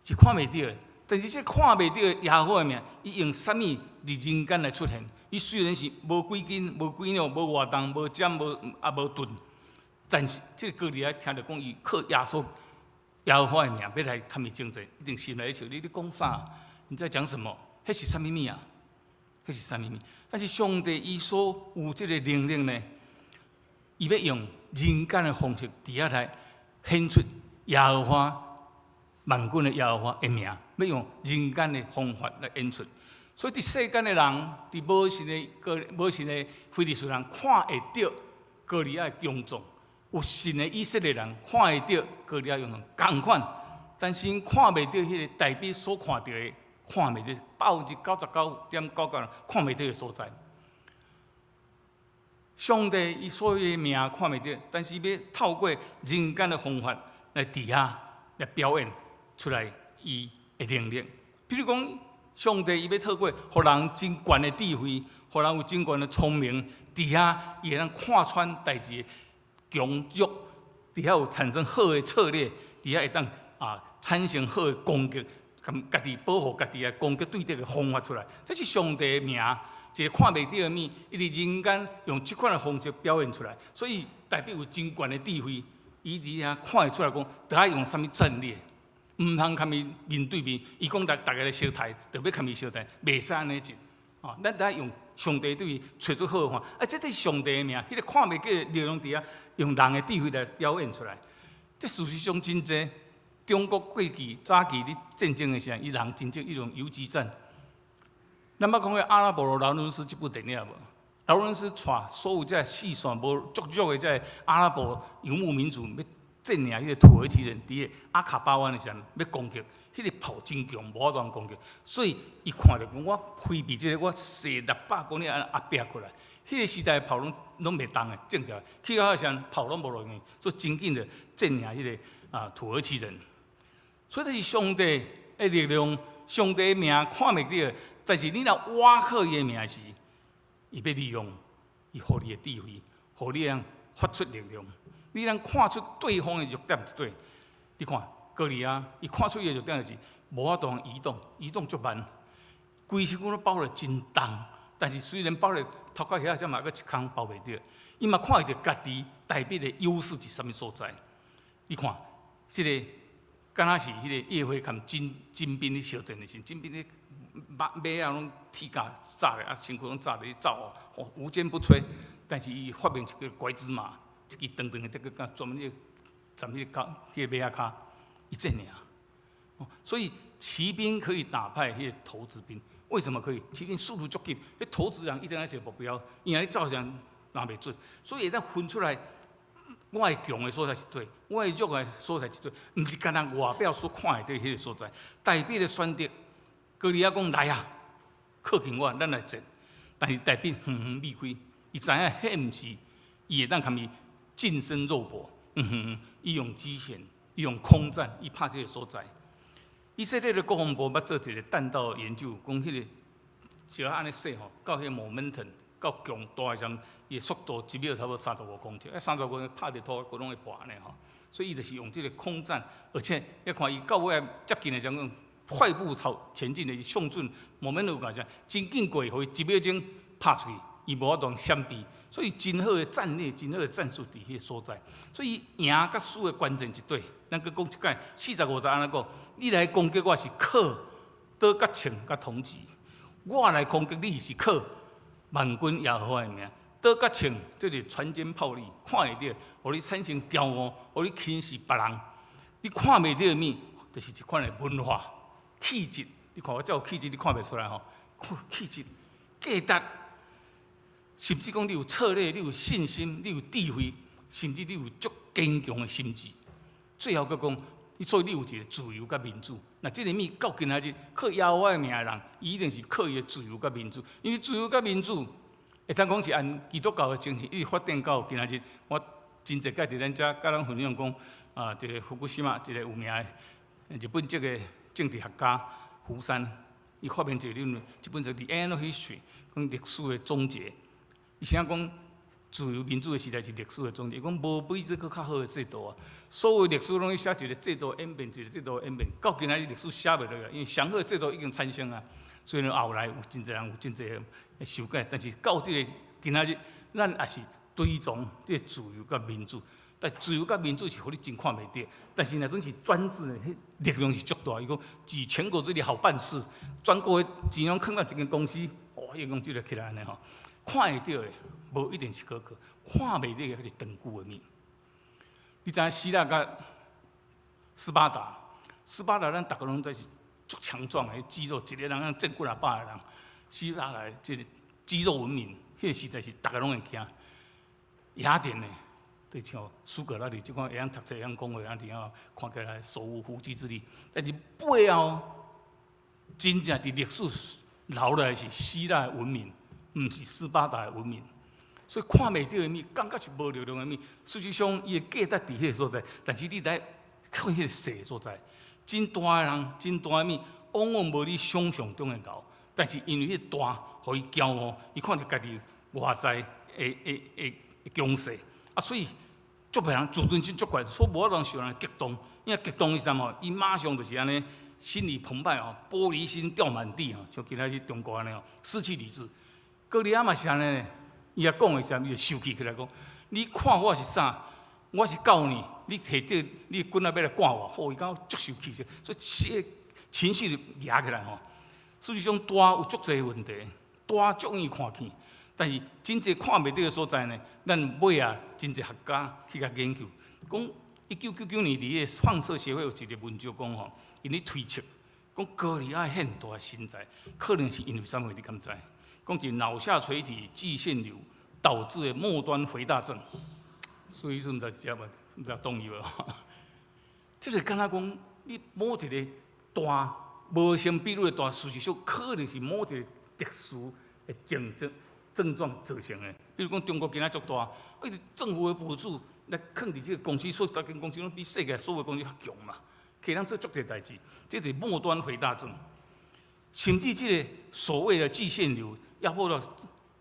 是看袂到的。但是这看袂到的耶和华的名，伊用啥物伫人间来出现？伊虽然是无几斤、无几两、无活动、无尖、无钝，但是这个歌里听着讲，伊靠耶和华的名要来看伊正正，一定心内笑你讲啥？你在讲什么？迄是啥物物啊？迄是啥物物？但是上帝伊所有这个能力呢，伊要用人间的方式，伫遐来显出耶和华万军的耶和华的名，要用人间的方法来演出。所以，伫世间的人，伫无神的非利士人看会到歌利亚的强壮；有神的以色列人看会到歌利亚用同款，但是因看袂到迄个代表所看到的，看袂到99.99%看袂到的所在。上帝伊所有的名看袂到，但是要透过人间的方法来伫遐来表演出来伊的能力。比如讲，上帝伊要透过互人真悬的智慧，互人有真悬的聪明，伫遐伊会当看穿代志的强弱，伫遐有产生好的策略，伫遐会当产生好的攻击，家己保护家己的攻击对敌的方法出来。这是上帝的名，一个看袂到的物，伊伫人间用即款的方式表现出来，所以代表有真悬的智慧。伊伫遐看会出来讲，得爱用啥物战略，毋通甲伊面对面。伊讲大家来相待，就要甲伊相待，袂使安尼做。哦，咱得爱用上帝对伊找出好的方法。啊，这是上帝的名，迄个看袂见的力量伫遐，用人的智慧来表现出来。这事实上真济。中国过去早期咧战争的时候，伊人真正一种游击战。咱捌看过《阿拉伯罗劳伦斯》这部电影无？劳伦斯带所有这四线无足足的这阿拉伯游牧民族要镇压迄个土耳其人，伫个阿卡巴湾的时候要攻击，迄个炮真强，无法度攻击。所以伊看着讲，我飞避这个，我射600公里安压迫过来。迄个时代炮拢袂动的，正条去到遐时炮拢无落去，所以真紧的镇压迄个土耳其人。所以这是上帝的力量，上帝的名看袂到，但是你若挖靠伊的名时，伊要利用伊互你的智慧，互你通发出力量。你通看出对方的弱点是对。你看哥利亚，伊看出伊的弱点就是无法度移动足慢，规身躯都包了真重。但是虽然包了头壳遐，则嘛阁一空包袂着。伊嘛看会着家己代表的优势是啥物所在。你看，即个。敢若是迄个叶辉含金兵咧相战的时候，金兵咧马啊拢铁甲扎咧，身躯拢扎咧走哦，无坚不摧。但是伊发明一个拐子马，一支长长的，个专门咧站迄个马仔骹，一阵尔。哦，所以骑兵可以打败迄个投掷兵，为什么可以？骑兵速度足紧，迄投掷人一定要一个目标，因为你照相拿袂准，所以会当分出来。我的强的所在是对，我的弱的所在是对，毋是干那外表所看的迄个所在。代表的选择，哥利亚讲来啊，靠近我，咱来战。但是代表避开，伊知影迄毋是，伊会当甲伊近身肉搏，伊用机械，伊用空战，伊拍这个所在。以色列的国防部捌做一个弹道研究，讲迄个就安尼说吼，到迄个 momentum。到强大的时候，伊速度1秒差不多35公尺，35公尺拍着土，佮拢会破安尼吼。所以伊就是用这个空战，而且要看伊到尾接近的时候，快步前进的上准momentum讲啥，真紧过，互伊1秒钟拍出去，伊无法度闪避。所以真好的战略，真好的战术伫迄个所在。所以赢甲输的关键一对，咱佮讲一解，40、50安尼讲，你来攻击我是靠刀甲枪甲铜戟，我来攻击你是靠。万军耶和华的名，刀甲枪，这是船坚炮利，看会到，互你产生骄傲，互你轻视别人。你看袂到的物，就是一款的文化气质。你看我这有气质，你看袂出来吼？气质、价值，甚至讲你有策略，你有信心，你有智慧，甚至你有足坚强的心智。最后佫讲，所以你有一个自由甲民主。那这个物到今仔日靠耶和华的名的人，伊一定是靠伊的自由甲民主。因为自由甲民主，会当讲是按基督教的精神，一直发展到今仔日。我真侪届伫咱遮甲咱分享讲，一个福古西玛，一个有名的日本籍的政治学家福山，伊发明一个理论，一本叫《The End of History》，讲历史的终结。伊想讲。自由民主的时代是历史的终结。伊讲无比这个较好的制度啊，所有历史拢去写一个制度演变，一个制度演变，到今仔日历史写袂落来，因为上好的制度已经产生啊。所以呢，后来有真侪人有真侪的修改，但是到这个今仔日，咱也是推崇这个自由甲民主。但自由甲民主是互你真看袂到，但是那种是专制的，迄力量是足大。伊讲举全国之力好办事，全国的钱拢囥到一间公司，伊讲就起来安尼吼。看会到的，无一定是可靠；看袂到的，是长久的物。你知影希腊甲斯巴达，咱逐个拢知是足强壮的肌肉，一个人战几啊百个人。希腊来即个肌肉文明，迄个时代是逐个拢会惊。雅典呢，就像苏格拉底即款会晓读册、会晓讲话、安尼啊，看起来手无缚鸡之力。但是背后，真正伫历史留落来是希腊的文明。毋是斯巴达的文明，所以看袂到的物，感觉是无力量的物。事实上，伊的价值伫迄个所在，但是你来看迄个细所在，真大的人、真大的物，往往无你想象中的高。但是因为迄个大，互伊骄傲，伊看到家己外在的强势，所以足侪人自尊心足悬，所以无法通受人激动。因为激动是啥物？伊马上就是安尼，心理澎湃玻璃心掉满地像今仔日中国安尼失去理智。哥利亚嘛是安尼呢，伊也讲的时候，伊就生气起来讲：你看我是啥？我是教你，你摕这你棍仔要来赶我，好，伊讲足生气者，所以情绪就压起来吼。所以种大有足侪问题，大足容易看见，但是真侪看袂到的所在呢，咱尾啊真侪学家去甲研究，讲1999年伫个放射协会有一个文章讲吼，因咧推测，讲哥利亚现大身材，可能是因为啥物？你敢知？讲是脑下垂体肌腺瘤导致的末端肥大症。所以说，毋知食无，毋知懂伊无？即个敢若讲，你某一个大无相比例的大，事实上可能是某一个特殊的症状造成的。比如讲，中国今仔足大，政府的补助来放伫即个公司，所以大间公司拢比世界所有公司较强嘛，可以通做足侪代志。这是末端肥大症，甚至即个所谓的肌腺瘤压迫到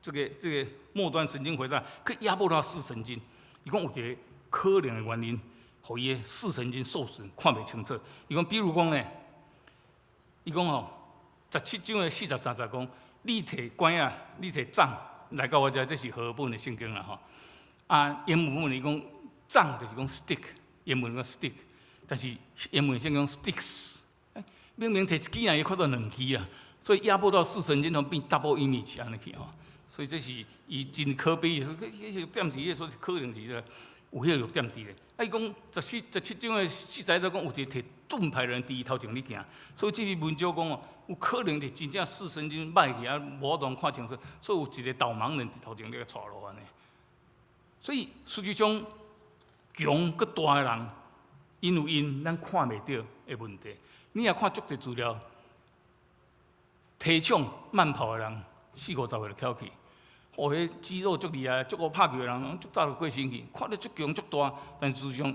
这个末端神经回大，可压迫到视神经。伊讲有一个可能的原因，互伊的视神经受损，看袂清楚。伊讲，比如讲呢，伊讲吼，17章的40、30讲，你摕管啊，你摕杖来到我遮，这是荷本的圣经啦吼。啊，原文伊讲杖就是讲 stick， 原文讲 stick， 但是原文先讲 sticks， 明明摕一支啊，伊看到2支啊，所以压迫到视神经，变 double image 安尼去吼。所以这是伊真可悲，迄个点是伊说是可能是有迄个弱点伫咧。啊，伊讲17章的40在讲有一个摕盾牌的人伫伊头前咧行，所以这篇文章讲哦，有可能是真正视神经歹去啊，无当看清楚，所以有一个导盲人伫头前咧带路安尼。所以实际上强搁大的人，因有因咱看袂到的问题。你也看足侪资料，体重慢跑的人40、50岁就翘起。哦，迄肌肉足厉害，足好拍球的人，足早就过身去，看得足强足大，但事实上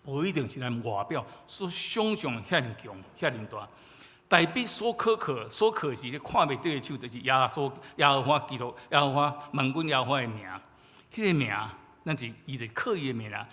无一定是咱外表所想象遐尼强、遐尼大。代笔所可是咧看袂到的手，就是耶和华基督、耶和华万军耶和华的名。迄个名，咱是伊就刻意的名来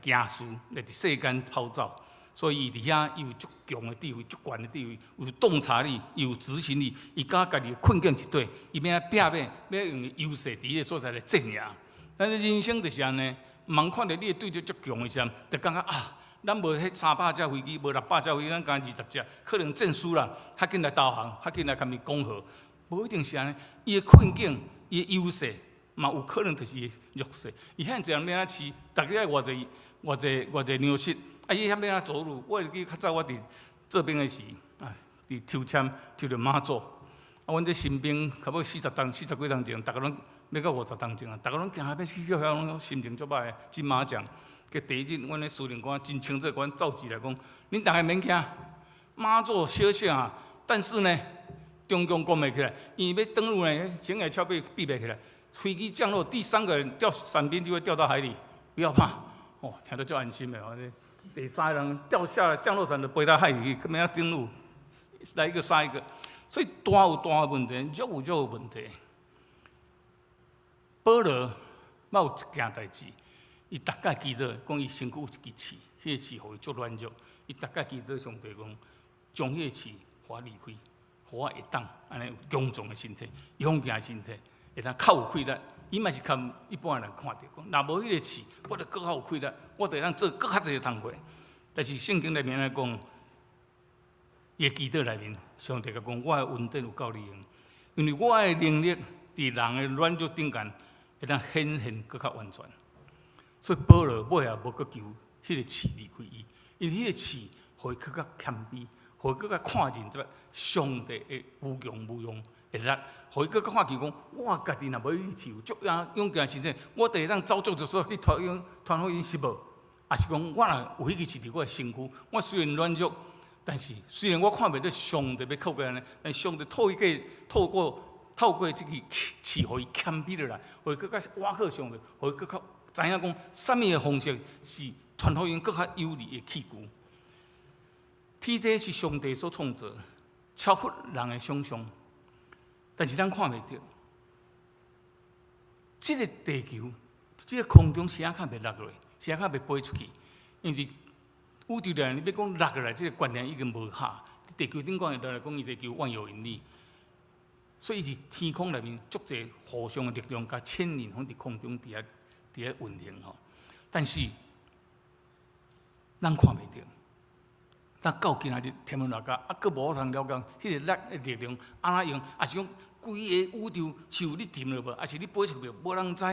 行事，来伫世间跑走。所以伊伫遐有足强的地位、足悬的地位，有洞察力，有执行力，伊甲家己的困境一对，伊要要用优势伫个所在来镇压。但是人生就是安尼，茫看到你对着足强的时候，就感觉啊，咱无迄300架飞机，无600架飞机，咱敢20架，可能证书啦，较紧来导航，较紧来甲伊讲好，无一定是安尼。伊的困境，伊的优势，嘛有可能就是伊的弱势。伊遐济人要安饲，逐个爱偌济粮食。啊！伊遐要安走路？我会记较早我伫这边的时，伫抽签抽着马祖。啊，阮这新兵差不多40几当前，逐个拢要到50当前啊，逐个拢行要去叫遐，拢心情足歹的。金马奖，佮第一日，阮的司令官真清楚，阮召集来讲，恁逐个免惊，马祖小小，但是呢，中共攻袂起来，伊要登陆呢，前海峭壁闭袂起来，飞机降落，第3个人掉伞兵就会掉到海里，不要怕。哦，听到足安心的哦。第3个人掉下来，降落伞就飞到海里去，根本要登陆，来一个杀一个。所以大有大的问题，弱有弱的问题。保罗捌有一件代志，伊逐概记得讲伊身躯有一支刺，迄个刺互伊足软弱，伊逐概记得上帝讲，将迄个刺互我离开，互我会当安尼有强壮的身体、勇健的身体，会当较有气力。伊嘛是看一般人看到讲，若无迄个刺，我就更较有气力，我就当做更较侪通过。但是圣经内面来讲，伊的祈祷内面，上帝甲讲，我的恩典有够你用，因为我的能力伫人的软弱顶间，会当显现更较完全。所以保罗尾也无搁求迄个刺离开伊，因为迄个刺，互伊更较谦卑，互伊更较看见这上帝的无强无用。会力，互伊搁较看见讲，我家己若无伊刺有足勇健身体，我就会当走足就说去传福音是无？也是讲我若有迄个刺伫我的身躯，我虽然软弱，但是虽然我看袂到上帝要透过安尼，但上帝透过这个刺，互伊谦卑落来，互伊搁较挖靠上帝，互伊搁较知影讲，什么的方式是传福音搁较有利的器具。天地是上帝所创造，超乎人的想象。但是咱看袂到，这个地球，这个空中谁也看袂落落，谁也看袂飞出去。因为宇宙人，你要讲落下来，这个观念已经无下。地球顶讲来讲，伊地球万有引力，所以是天空内面足侪互相的力量，甲千年拢伫空中伫遐运行吼。但是咱看袂到，咱到今仔日天文学家佫无通了解迄个力量安怎用，也是讲规个宇宙是有你沉了无，还是你飞出去无人知，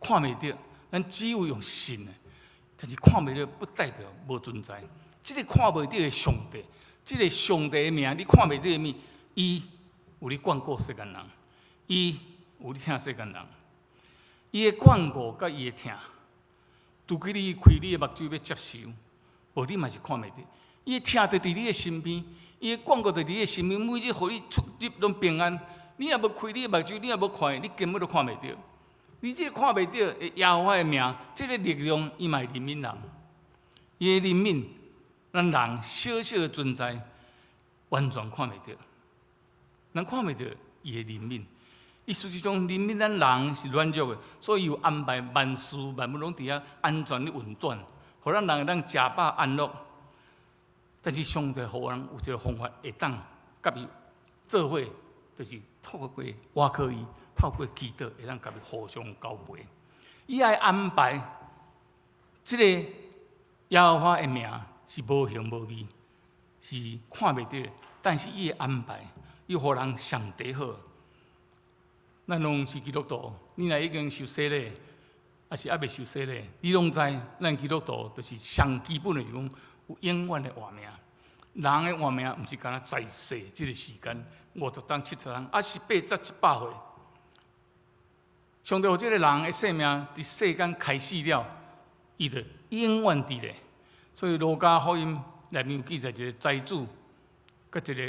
看袂到。咱只有用信的，但是看袂到不代表无存在。即个看袂到的上帝，即个上帝的名，你看袂到的名，伊有你眷顾世间人，伊有你疼世间人，伊的眷顾甲伊的疼，除非你开你的目睭要接受，无你嘛是看袂到。伊的疼就伫你的身边，伊的眷顾就伫你的身边，每日互你出入拢平安。你若无开你的目睭，你若无看，你根本都看袂到。你即个看袂到的耶和华的名，即个力量伊嘛是怜悯人，伊的怜悯，咱人小小的存在完全看袂到，咱看袂到伊的怜悯。伊实际上怜悯咱人是软弱的，所以有安排万事万物拢伫遐安全的运转，互咱人会当食饱安乐。但是上帝互人有一个方法，会当甲伊做伙，就是透过挖可伊。透过祈祷，会当甲伊互相交陪。伊爱安排，即个耶和华的名是无形无味，是看袂到，但是伊的安排，伊互人上帝好。咱拢是基督徒，你若已经受洗礼，还是还未受洗礼，你拢知，咱基督徒就是上基本的，就是讲有永远的活命。人的活命毋是干那在世即个时间50当70当，还是80则100岁。上帝有这个人的生命伫世间开始了，伊就永远伫咧。所以路加福音内面有记载一个财主，甲一个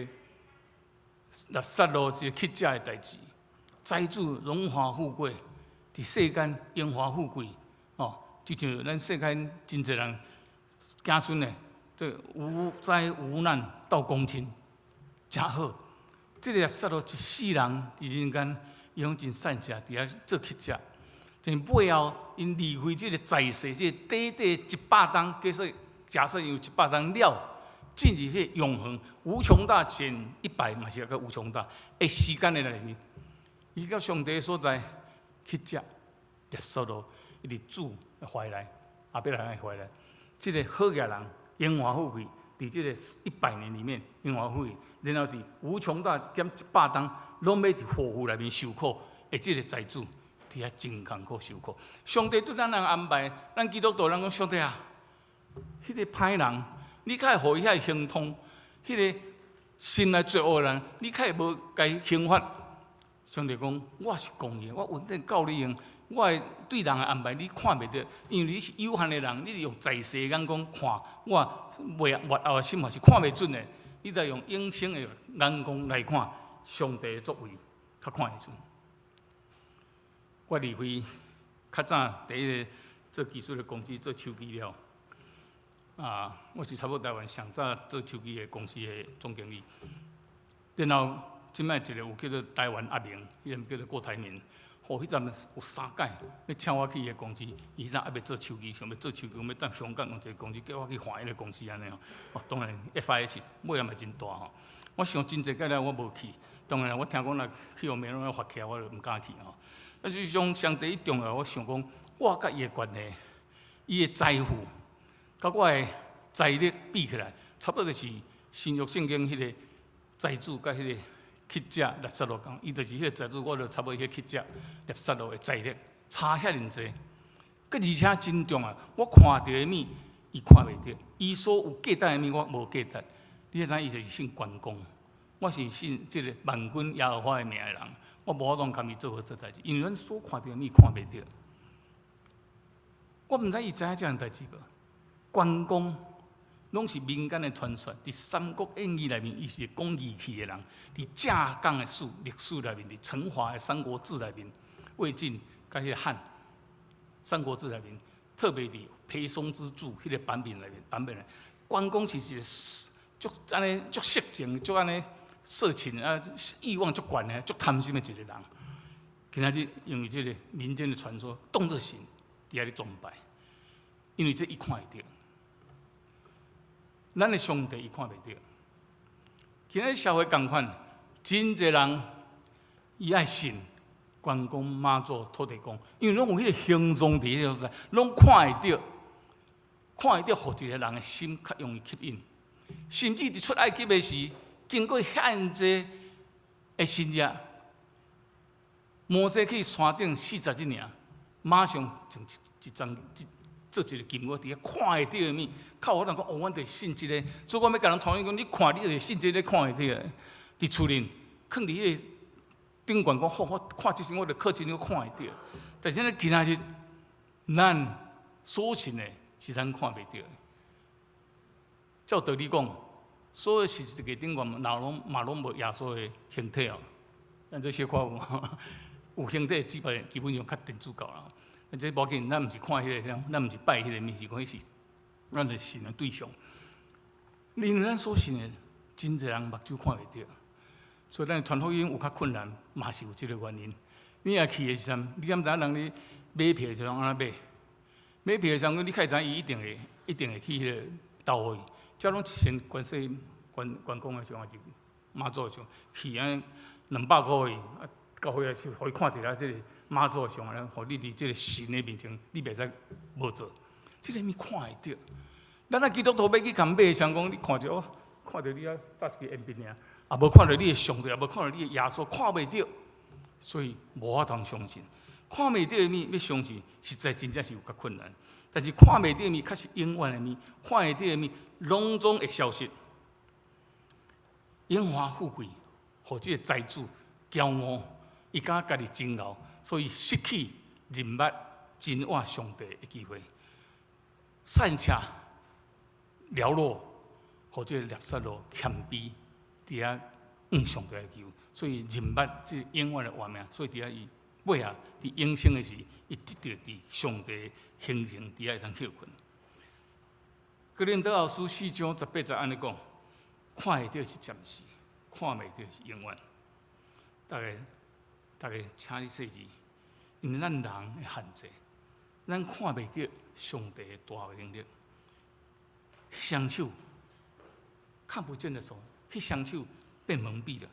垃圾路一个乞食的代志。财主荣华富贵，伫世间荣华富贵，哦，就像咱世间真侪人子孙呢，这无灾无难到公亲，真好。这个垃圾路一世人伫人间。伊拢真善食，伫遐做乞食。真尾后，因离开即个在世，即个短100当，假设有100当了，进入迄永恒无穷大减100嘛是个无穷大的时间的内面。伊到上帝所在乞食，垃圾路，伊伫主的怀内，后壁人的怀内，即个好野人荣华富贵，伫即个100年里面荣华富贵，然后伫无穷大减100当。拢要伫祸福内面受苦，而即个财主伫遐真艰苦受苦。上帝对咱人安排，咱基督徒人讲上帝啊，迄个歹人，你较会互伊遐亨通；迄个心内罪恶人，你较会无该刑罚。上帝讲，我是公义，我稳定教你用，我会对人的安排你看袂到，因为你是有限的人，你用在世的眼光看，我末后的心嘛是看袂准的，你得用永生的眼光来看。上帝的作为，较看会准。我离开较早第一个做技术的公司做手机了，我是差不多台湾上早做手机的公司的总经理。然后即摆一个有叫做台湾阿明，伊叫做郭台铭，迄阵有3届要请我去伊个公司，伊阵还要做手机，想要做手机，要当香港用一个公司，叫我去换伊个公司安尼哦。当然 FIS 尾也嘛真大吼。我想真侪届了，我无去。当然，我听讲若去后面拢要发起来，我就毋敢去吼。但是上第一重要，我想讲，我甲伊的关系，伊的财富，甲我的财力比起来，差不多就是新约圣经迄个财主甲迄个乞食垃圾路讲，伊就是迄个财主，我就差不多迄个乞食垃圾路的财力差遐尼济。佮而且真重要，我看到的物，伊看袂到；伊所有价值的物，我无价值。你知影伊就是姓关公。我是信即个万军耶和华的名的人，我无法通甲伊做好这代志，因为咱所看到的物看袂到。我毋知伊知影这样代志无？关公拢是民间的传说，伫《三国演义》内面，伊是讲义气的人；伫正讲的历史内面，伫陈华的《三国志》内面，魏晋甲迄个汉《三国志》内面，特别伫裴松之著迄个版本内面，关公是一个足安尼足色情，足安尼。色情欲望足悬的、足贪心的一个人，今仔日因为这个民间的传说，当作神伫遐咧崇拜，因为这伊看会到，咱的上帝伊看袂到。今仔日社会共款，真侪人伊爱信关公、妈祖、土地公，因为拢有迄个形状伫迄个所在，拢看会到，互一个人的心较容易吸引。甚至伫出埃及的时，经过遐济的新约，摩西去山顶40日尔，马上就一张做一个金额伫遐看会到的物，靠我人讲，阮着信即个，所以我要甲人同意讲，你看你着信即个看会到的，伫厝里放伫迄个顶悬讲，好，我看即阵我着靠真个看会到。但是咱今仔日，咱所信的是咱看袂到的。照道理讲，所有是一个顶悬嘛拢无耶稣的形体哦。咱这小看有有形体基本上较电子够啦。但这无紧，咱毋是看迄个，咱毋是拜迄个物，是讲迄是咱的信的对象。因为咱所信的，真侪人目睭看袂到，所以咱传福音有较困难，嘛是有即个原因。你若去的时阵，你敢知影人咧买票的时阵安怎买？买票的时候，你较知影伊一定会去迄个到位。遮拢一先关公的时候，还是妈祖的时候，去安200块钱，啊，到尾是互伊看一下即个妈祖的像，互你伫即个神的面前，你袂使无做，即个物看会到。咱啊基督徒要去共买的时候，讲你看着看着你啊扎一个烟饼尔，也无看着你的上帝，也无看着你的耶稣，看袂到，所以无法通相信。看袂到的物要相信，实在真正是有较困难。但是看袂到的物，确实永远的物，看会到的物，拢总会消失。荣华富贵，互即个财主骄傲，伊感觉家己真牛，所以失去人物真爱上帝的机会。善车寥落，互即个猎杀路谦卑，伫遐上帝的求，所以人物即永远的活命，所以伫遐伊尾下伫永生的时，伊得到伫上帝形成伫遐会通休困。哥林多后书4章18节安尼讲，看会到是暂时，看袂到是永远。大家，请你细字，因为咱人的限制，咱看袂到上帝的大能力。双手看不见的手，迄双手变蒙蔽了。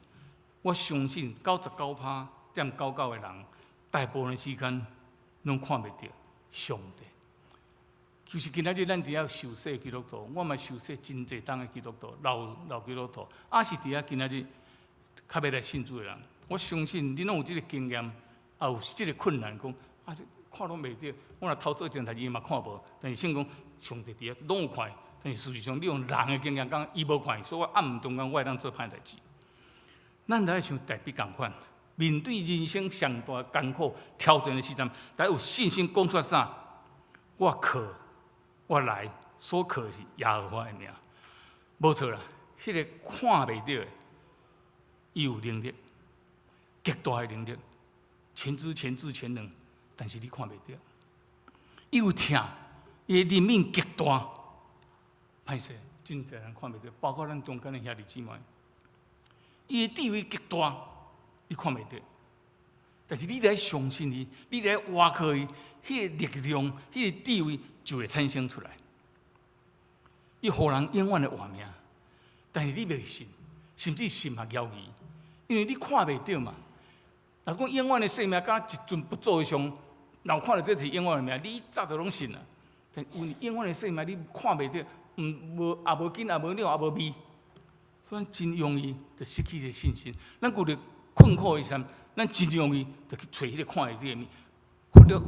我相信99%.99%的人，大部分时间拢看袂到上帝。就是今仔日咱伫遐受洗基督徒，我嘛受洗真侪当的基督徒，老基督徒，也是伫遐今仔日较要来信主的人。我相信你拢有即个经验，也有即个困难，讲看拢袂到。我若偷做一件代志，伊嘛看无。但是先讲上帝伫遐拢有看，但是事实上你用人的经验讲，伊无看，所以我暗暝中间我会当做歹代志。咱就爱像大笔共款，面对人生上大艰苦挑战的时阵，大家有信心讲出来啥？我来所靠的是耶和华的名，无错啦。迄个看袂到的，伊有能力，极大的能力，全知全能，但是你看袂到。伊有疼，伊的怜悯极大，歹势，真侪人看袂到，包括咱中间的兄弟姊妹。伊的地位极大，你看袂到，但是你得相信伊，你得挖靠伊，迄个力量，迄个地位就会产生出来。伊互人永远的活命，但是你袂信，甚至信嘛妖异，因为你看袂到嘛。若讲永远的生命，敢一尊不做的像，若看到这是永远的命，你早就拢信啦。但有永远的生命，你看袂到，也无紧，也无了，也无味。所以咱真容易就失去个信心。咱遇着困苦的时阵，咱真容易就去找迄个看会到的物，忽略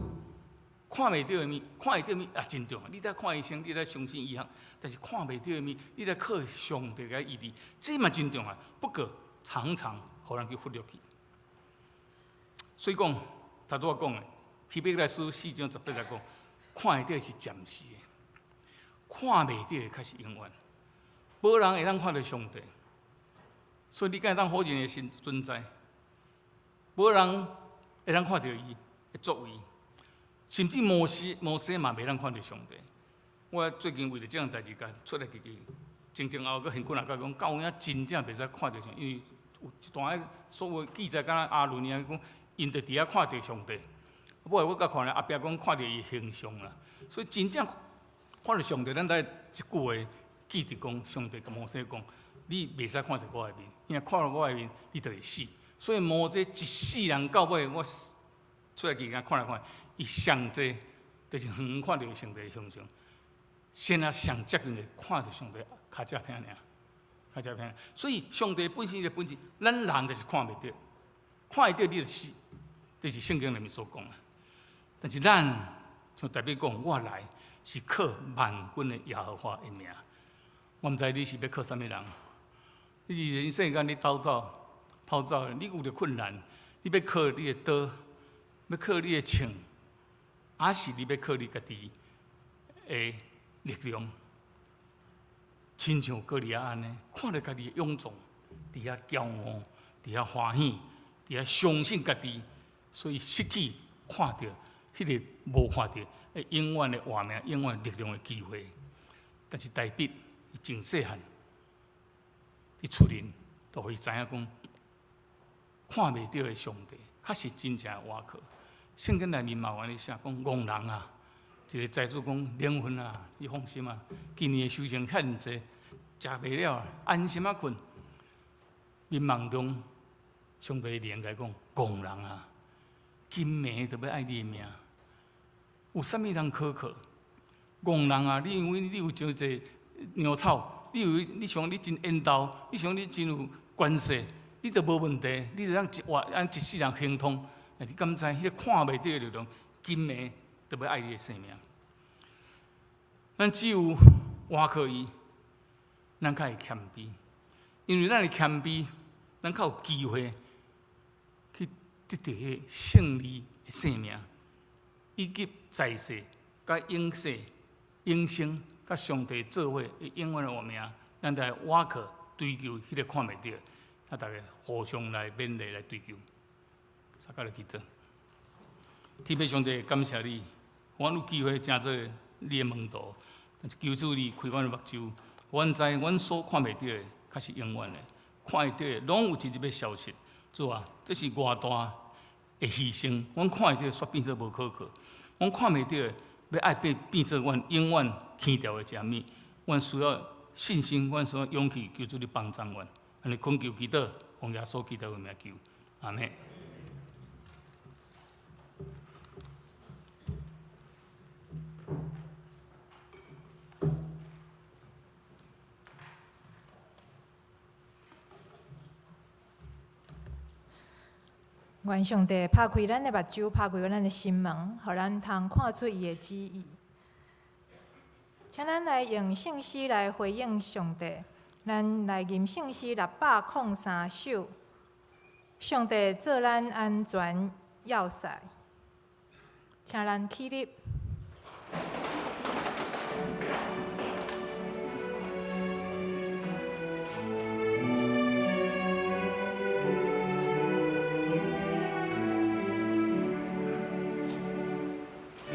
看袂到的物，看会到的物也真重要。你得看医生，你得相信医学，但是看袂到的物，你得靠上帝个医治，这嘛真重要。不过常常互人去忽略去。所以讲，头拄我讲的，希伯来书4章18节讲，看会到是暂时的，看袂到的却是永远。无人会当看到上帝，所以你敢会当否认的是存在。无人会当看到伊的作为，甚至摩西嘛袂当看到上帝。我最近为了这样代志，甲出来前后个很困难，讲到影真正袂使看到上帝，因为有一段所有记载，敢若亚伦啊讲，因着伫遐看到上帝。尾我甲看咧，后壁讲看到伊形象啦，所以真正看到上帝，咱在一句话。记得讲，上帝甲摩西讲，你袂使看着我的面，因为看到我的面，你就会死。所以摩这一世人到尾，我出来期间看来看，伊上济就是远看到上帝的形象，先上接近的看到上帝较正片尔，较正片。所以上帝本身的本质，咱人就是看袂到，看会到你就是就是圣经里面所讲的。但是咱像代表讲，我来是靠万军的耶和华的名。我毋知你是要靠啥物人？你是人世间你跑走，你有着困难，你要靠你的刀，要靠你的枪，还是你要靠你家己的力量？亲像哥利亚安尼，看到家己的勇壮，伫遐骄傲，伫遐欢喜，伫遐相信家己，所以失去看到迄个无看到的永远的活命、永远力量的机会。但是大笔伊真细汉，伊出人就会知影讲，看袂到的上帝，确实真正的活靠。圣经内面嘛有安尼写讲，戆人啊，一个财主讲灵魂啊，你放心啊，今年的收成遐济，食袂了，安心啊困。民梦中，上帝连甲讲，戆人啊，今暝就要爱你的命，有啥物通可靠？戆人啊，你以为你有真济鸟草，你以为你想你真缘投，你想你真有关系，你就无问题，你就按一世人行通。你敢知？迄个看袂到的力量，今暝就要爱你的生命。咱只有活靠伊，咱才会谦卑，因为咱会谦卑，咱才有机会去得到迄胜利的生命，以及在世、甲永世、永生、甲上帝做伙的永远的活命，咱来活靠追求迄个看袂到，咱大家互相来勉励来追求。大家来祈祷，天父上帝，感谢你，我有机会正做你的门徒，但是求主你开阮的目睭，阮知阮所看袂到的，却是永远的；看会到的，拢有一日要消失。主啊，这是偌大的牺牲，阮看会到的煞变做无可靠，阮看袂到的要爱变做阮永远天条的食物。阮需要信心，阮需要勇气，求主你帮助阮。安尼恳求祈祷，奉耶稣基督的名求，阿门。愿上帝拍开咱的目睭，拍开咱的心门，互咱通看出伊的旨意。请咱来用圣诗来回应上帝。咱来吟圣诗603首，上帝做咱安全要塞。请咱起立。我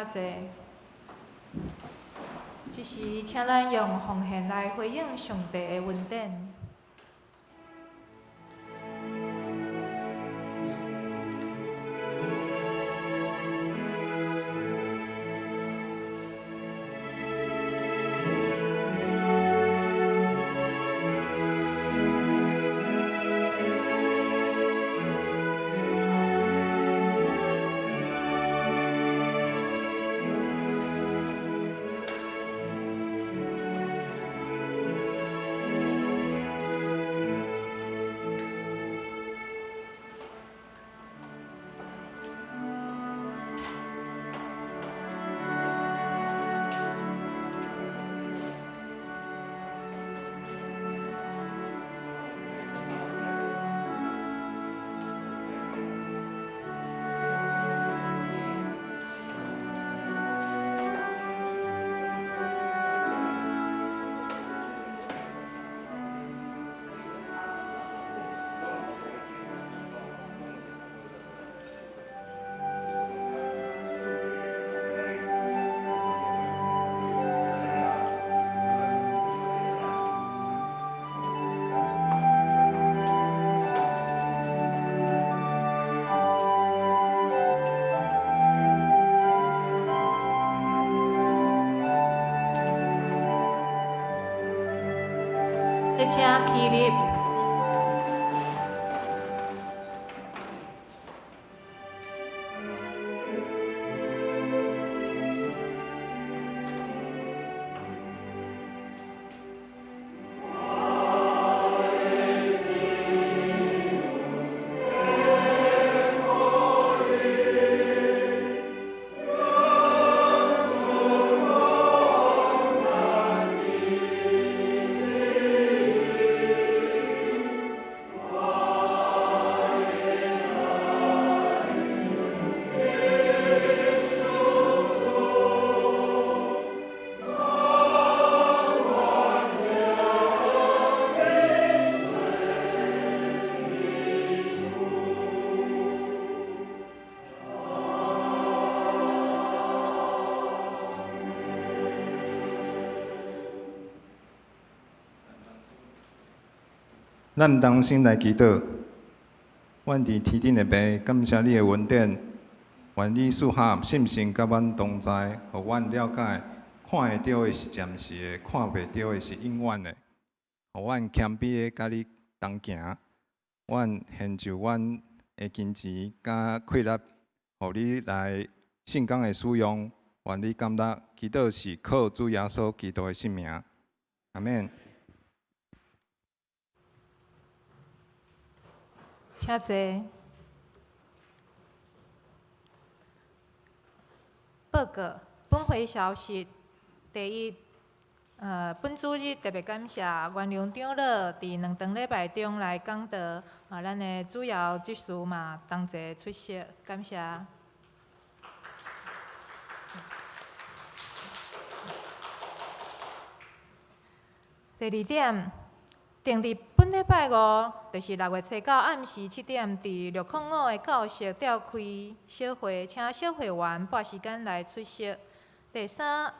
坐。即时，请咱用奉献来回应上帝的恩典。列车起立。咱同心来祈祷，阮伫天顶的爸，感谢你的恩典，愿你赐下信心甲阮同在，互阮了解，看会到的是暂时的，看袂到的是永远的。互阮谦卑的甲你同行，阮献就阮的金钱甲气力，互你来圣工的使用。愿你感觉祈祷是靠主耶稣基督的圣名，阿免。请坐。报告：本会消息，第一，本主日特别感谢原良长老伫2场礼拜中来讲道，咱的主要执事嘛同齐出席，感谢。第二点。定伫本礼拜5，就是6月初9暗时7点，伫605的教室召开小会，请小会员拨时间来出席。第三，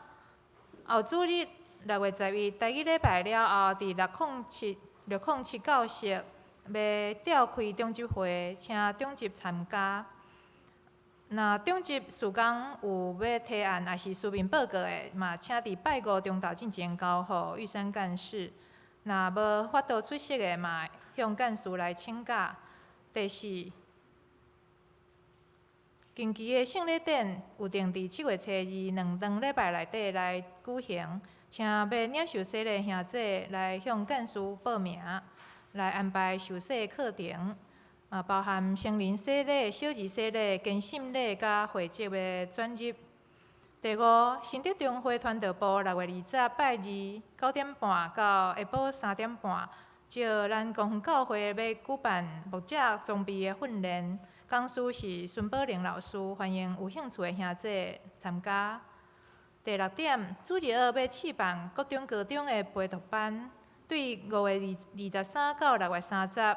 后主日6月11，第一礼拜了后，伫607教室要召开中集会，请中集参加。若中集事工有要提案，也是书面报告的，嘛请伫拜5中昼进前交予玉山干事。若无法度出席的嘛，向干事来请假。第四，近期的圣礼典有定伫7月初2 2场礼拜内底来举行，请要领受洗礼兄弟来向干事报名，来安排受洗课程，包含成人洗礼、小儿洗礼、献心礼甲会籍的转入。第五，新德中会传道部6月20拜二9点半到下晡3点半，招咱公园教会要举办牧者装备的训练，讲师是孙宝玲老师，欢迎有兴趣的兄弟参加。第六点，主日要试办各中高中的陪读班，对5月23到6月30，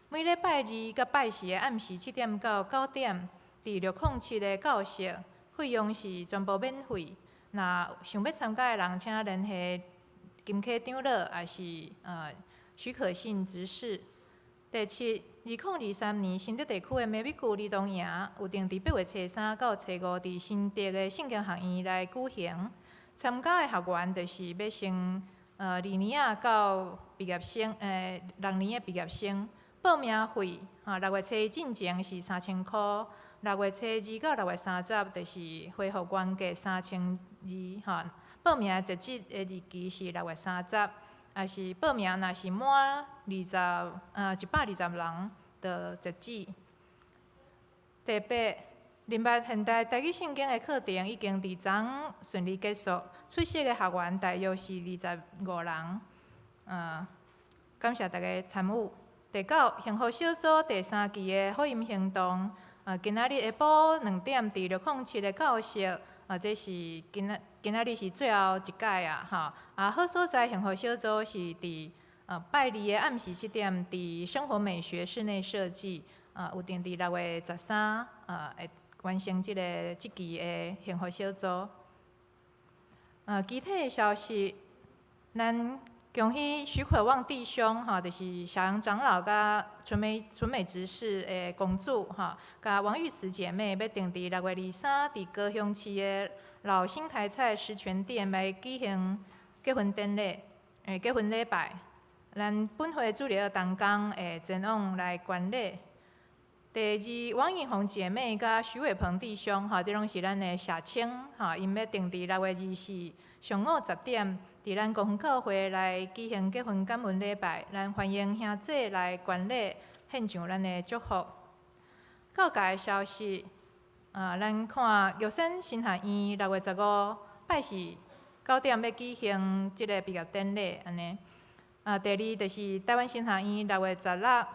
每礼拜2甲拜4的暗时7点到9点，伫607的教室。费用是全部免费。那想要参加的人，请联系金科长老，也是许可信执事。第七，2023年新竹地区的美美区儿童营有定伫8月初3到初5伫新竹的圣经学院来举行。参加的学员就是要升2年啊到毕业生，6年的毕业生。报名费6月初1进前是3000块，6月初2到6月30就是恢复原价3200报名截止的日期是6月30，也是报名若是满120人就截止。第八，林白现代台语圣经的课程已经伫昨昏顺利结束，出席的学员大约是25人。感谢大家参与。第九，幸福小组第3期的福音行动，今仔日下晡2点伫607的教室，这是今仔日是最后一届啊，好所在幸福小组是伫拜二的暗时7点伫生活美学室内设计，有定伫6月13会完成即期的幸福小组。具体的消息，咱恭喜徐奎旺弟兄就是小杨长老甲纯美执事的公主甲王玉慈姐妹要定伫6月23伫高雄市的老新台菜十全店来举行结婚典礼，结婚礼拜。咱本会主礼同工会前往来观礼。第二，王银红姐妹甲徐伟鹏弟兄这拢是咱的社青因要定伫6月24上午10点。伫咱公园教会来举行结婚感恩礼拜，咱欢迎兄弟来观礼，献上咱的祝福。教界的消息，咱看玉山新学院6月15拜四9点要举行即个毕业典礼，安尼。第二就是台湾新学院6月16，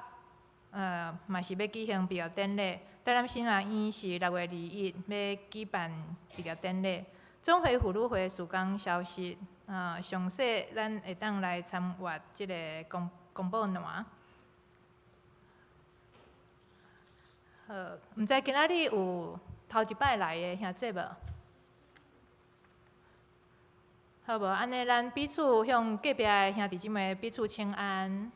嘛是要举行毕业典礼。台南新学院是6月21要举办毕业典礼。总会妇女会事工消息。详细咱会当来参阅即个公报栏。好，毋知今仔日有头一摆来的兄弟无？好无？安尼咱彼此向隔壁的兄弟姊妹彼此请安。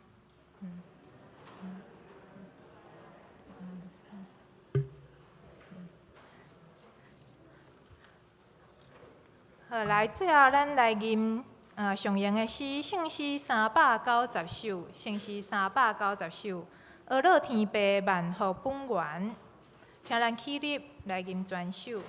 好，来最后咱来吟上用的诗，圣诗390首，圣诗390首。阿乐天父万福本源，请咱起立来吟全首。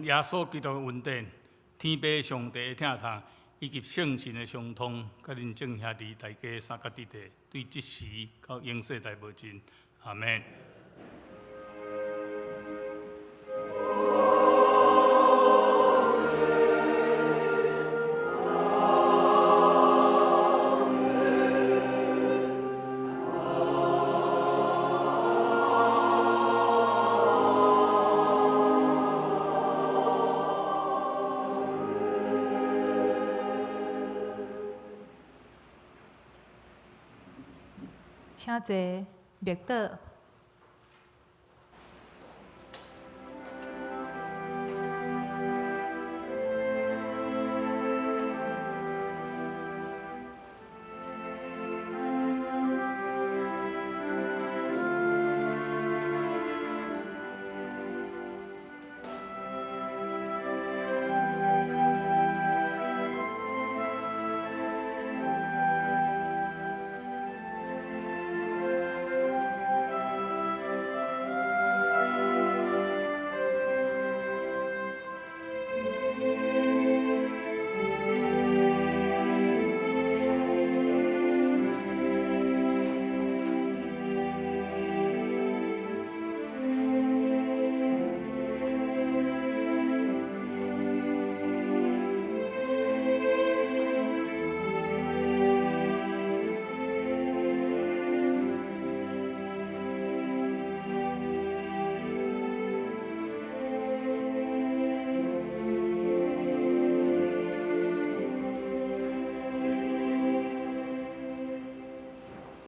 耶稣基督的恩典、天父上帝的疼痛，以及圣神的相通，甲恁众兄弟大家三角地地，对即时到永世大无尽。阿门。请坐，默祷。